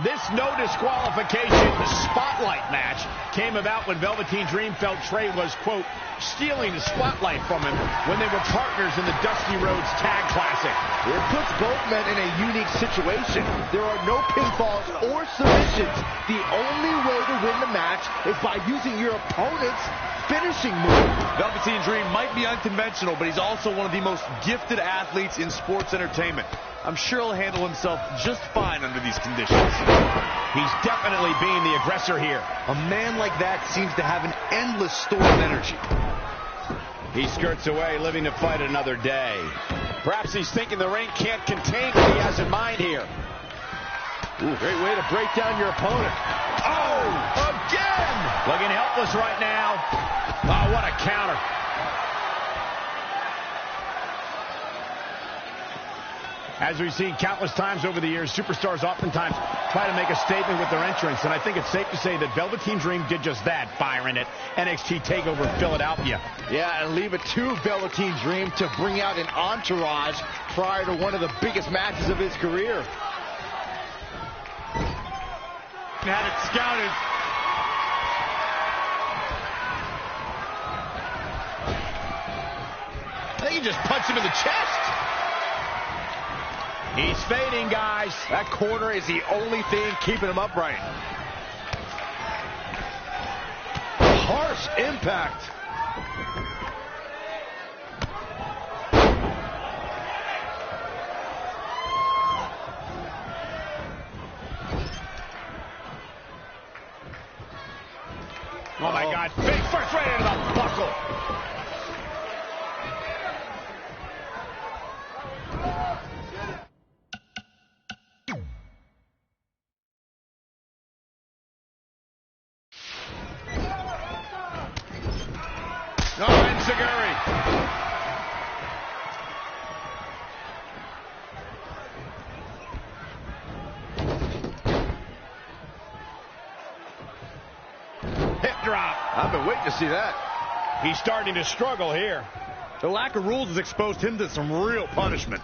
This no disqualification spotlight match came about when Velveteen Dream felt Trey was, quote, stealing the spotlight from him when they were partners in the Dusty Rhodes Tag Classic. It puts both men in a unique situation. There are no pinfalls or submissions. The only way to win the match is by using your opponent's finishing move. Velveteen Dream might be unconventional, but he's also one of the most gifted athletes in sports entertainment. I'm sure he'll handle himself just fine under these conditions. He's definitely being the aggressor here. A man like that seems to have an endless store of energy. He skirts away, living to fight another day. Perhaps he's thinking the ring can't contain what he has in mind here. Ooh, great way to break down your opponent. Oh, again! Looking helpless right now. Oh, what a counter. As we've seen countless times over the years, superstars oftentimes try to make a statement with their entrance, and I think it's safe to say that Velveteen Dream did just that, Byron, at NXT TakeOver Philadelphia. Yeah, and leave it to Velveteen Dream to bring out an entourage prior to one of the biggest matches of his career. Had it scouted. I think he just punched him in the chest. He's fading, guys. That corner is the only thing keeping him upright. Harsh impact. Oh, my God. Big first right into the buckle. I've been waiting to see that. He's starting to struggle here. The lack of rules has exposed him to some real punishment.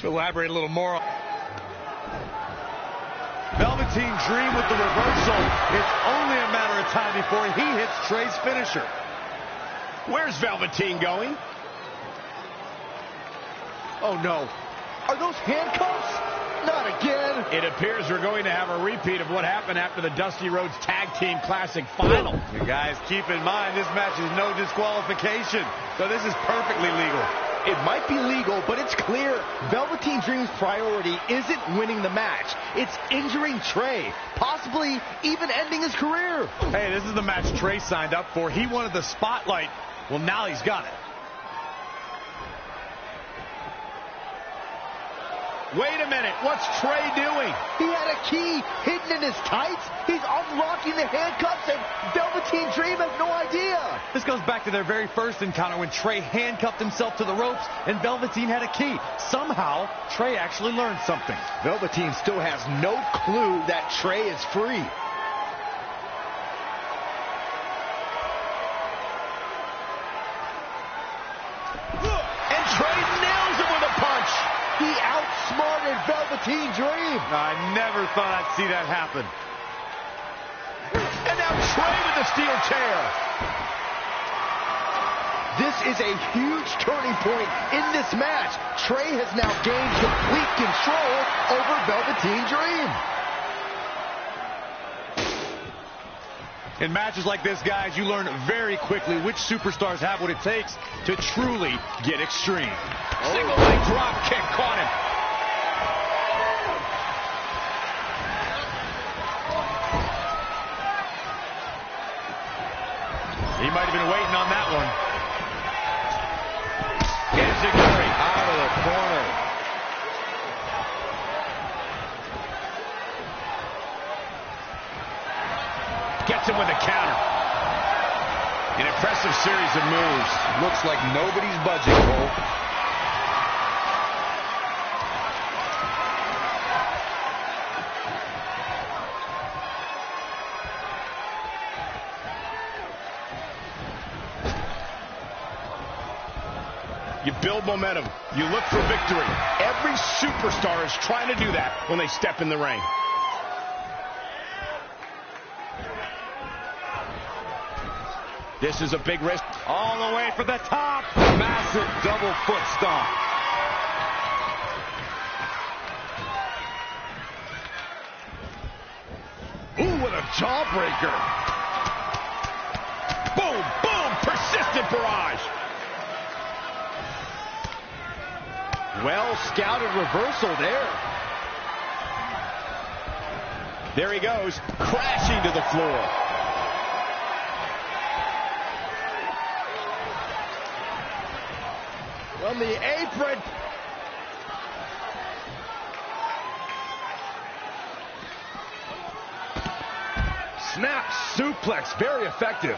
To elaborate a little more, Velveteen Dream with the reversal. It's only a matter of time before he hits Trey's finisher. Where's Velveteen going? Oh, no. Are those handcuffs? Not again. It appears we're going to have a repeat of what happened after the Dusty Rhodes Tag Team Classic final. You guys, keep in mind, this match is no disqualification, so this is perfectly legal. It might be legal, but it's clear Velveteen Dream's priority isn't winning the match. It's injuring Trey, possibly even ending his career. Hey, this is the match Trey signed up for. He wanted the spotlight. Well, now he's got it. Wait a minute, what's Trey doing? He had a key hidden in his tights. He's unlocking the handcuffs, and Velveteen Dream has no idea. This goes back to their very first encounter when Trey handcuffed himself to the ropes and Velveteen had a key. Somehow, Trey actually learned something. Velveteen still has no clue that Trey is free. And Trey nails him with a punch. He outsmarted Velveteen Dream. I never thought I'd see that happen. And now Trey with the steel chair. This is a huge turning point in this match. Trey has now gained complete control over Velveteen Dream. In matches like this, guys, you learn very quickly which superstars have what it takes to truly get extreme. Single leg drop kick caught him. He might have been waiting on that one. Enziguri out of the corner. Gets him with a counter. An impressive series of moves. Looks like nobody's budging, Cole. You build momentum. You look for victory. Every superstar is trying to do that when they step in the ring. This is a big risk. All the way for the top. Massive double foot stomp. Ooh, what a jawbreaker. Boom, boom, persistent barrage. Well scouted reversal there. There he goes, crashing to the floor. On the apron. Snap suplex, very effective.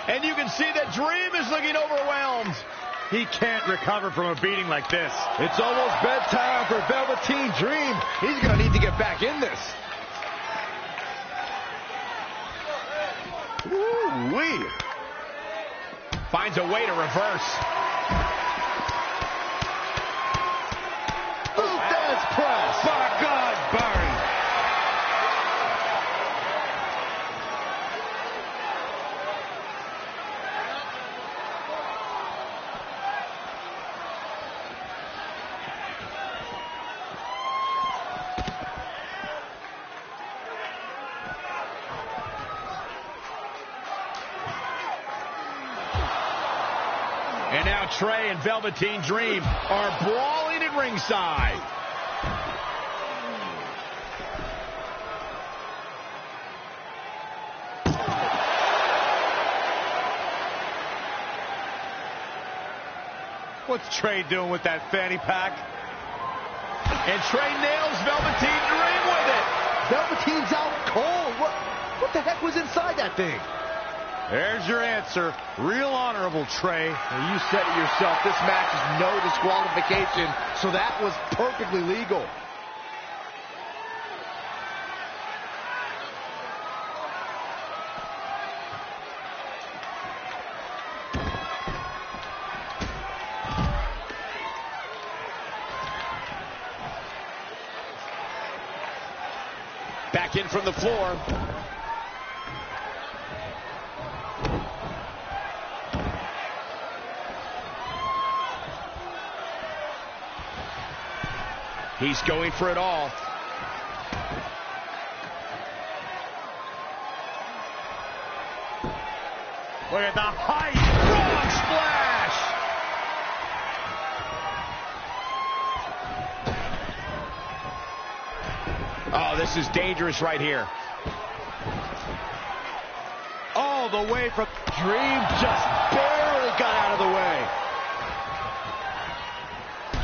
And you can see that Dream is looking overwhelmed. He can't recover from a beating like this. It's almost bedtime for Velveteen Dream. He's going to need to get back in this. Ooh-wee. Finds a way to reverse. That's press. My God, Barry. And now Trey and Velveteen Dream are brawling at ringside. What's Trey doing with that fanny pack? And Trey nails Velveteen Dream with it. Velveteen's out cold. What the heck was inside that thing? There's your answer. Real honorable, Trey. Well, you said it yourself. This match is no disqualification, so that was perfectly legal. Back in from the floor. He's going for it all. Look at the height. Frog splash. Oh, this is dangerous right here. All the way from Dream, just barely got out of the way.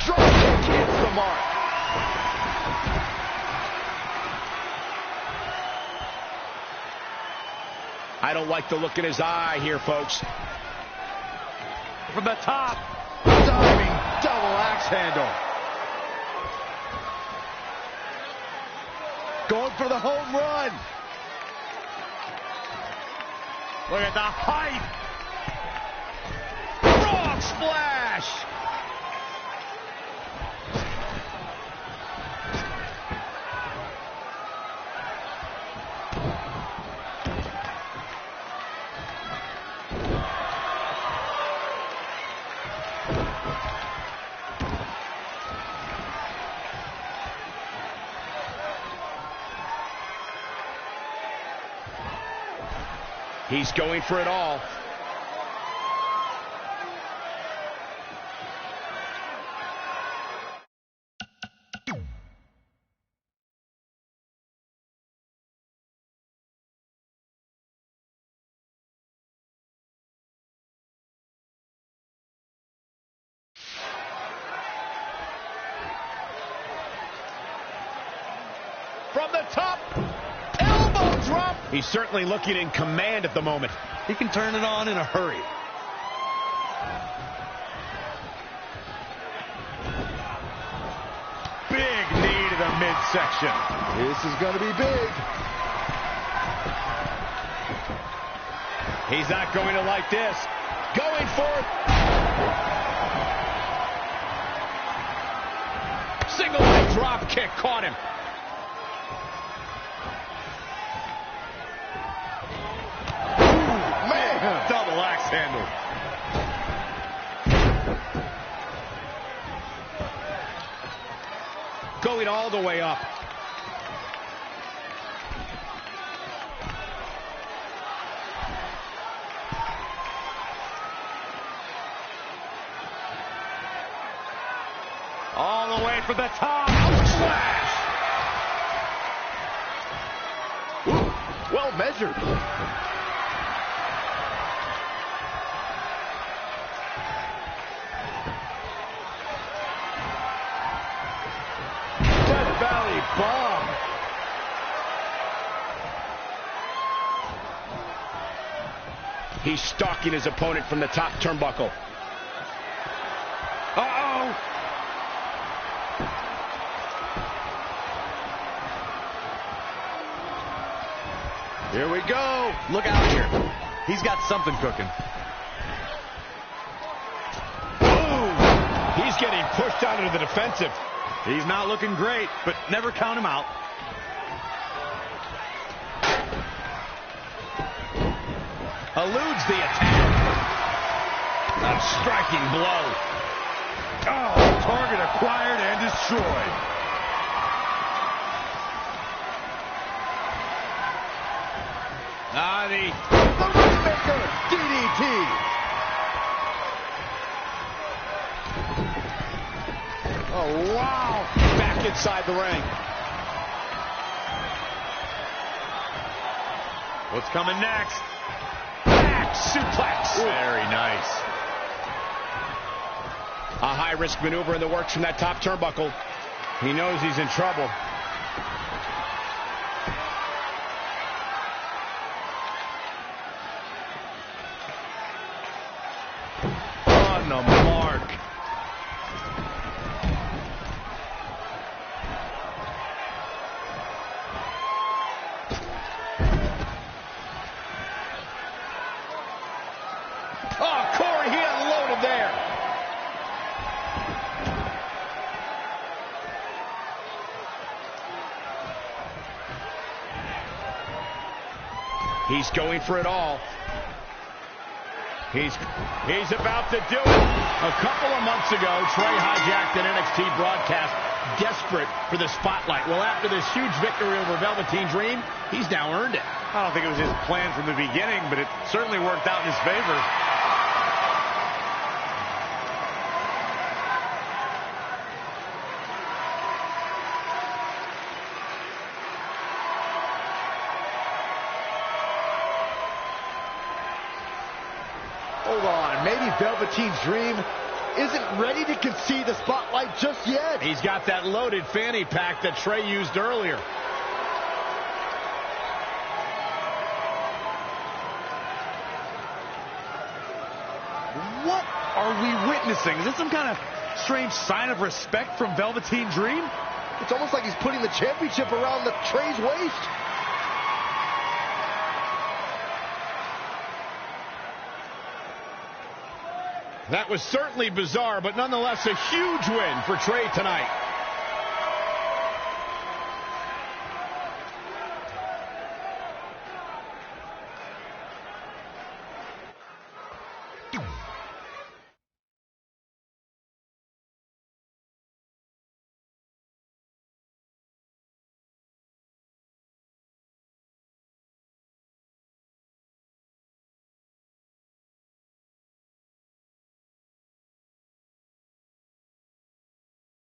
Drop kick hits the mark. I don't like the look in his eye here, folks. From the top, diving double axe handle. Going for the home run. Look at the height. Frog splash. He's going for it all. From the top, elbow drop. He's certainly looking in command at the moment. He can turn it on in a hurry. Big knee to the midsection. This is going to be big. He's not going to like this. Going for it. Single leg drop kick caught him. Ooh, man, double axe handle. Going all the way up. All the way for the top. Slash. Ooh, well measured. Death Valley bomb. He's stalking his opponent from the top turnbuckle. Uh-oh. Here we go. Look out here. He's got something cooking. Boom! He's getting pushed out into the defensive. He's not looking great, but never count him out. Eludes the attack. A striking blow. Oh, target acquired and destroyed. Ah, the Rainmaker DDT. Oh, wow. Back inside the ring. What's coming next? Back suplex. Very nice. A high-risk maneuver in the works from that top turnbuckle. He knows he's in trouble. On the mark. Oh, Corey, he unloaded there. He's going for it all. He's about to do it. A couple of months ago, Trey hijacked an NXT broadcast, desperate for the spotlight. Well, after this huge victory over Velveteen Dream, he's now earned it. I don't think it was his plan from the beginning, but it certainly worked out in his favor. Hold on, maybe Velveteen's Dream isn't ready to concede the spotlight just yet. He's got that loaded fanny pack that Trey used earlier. What are we witnessing? Is this some kind of strange sign of respect from Velveteen Dream? It's almost like he's putting the championship around the Trey's waist. That was certainly bizarre, but nonetheless a huge win for Trey tonight.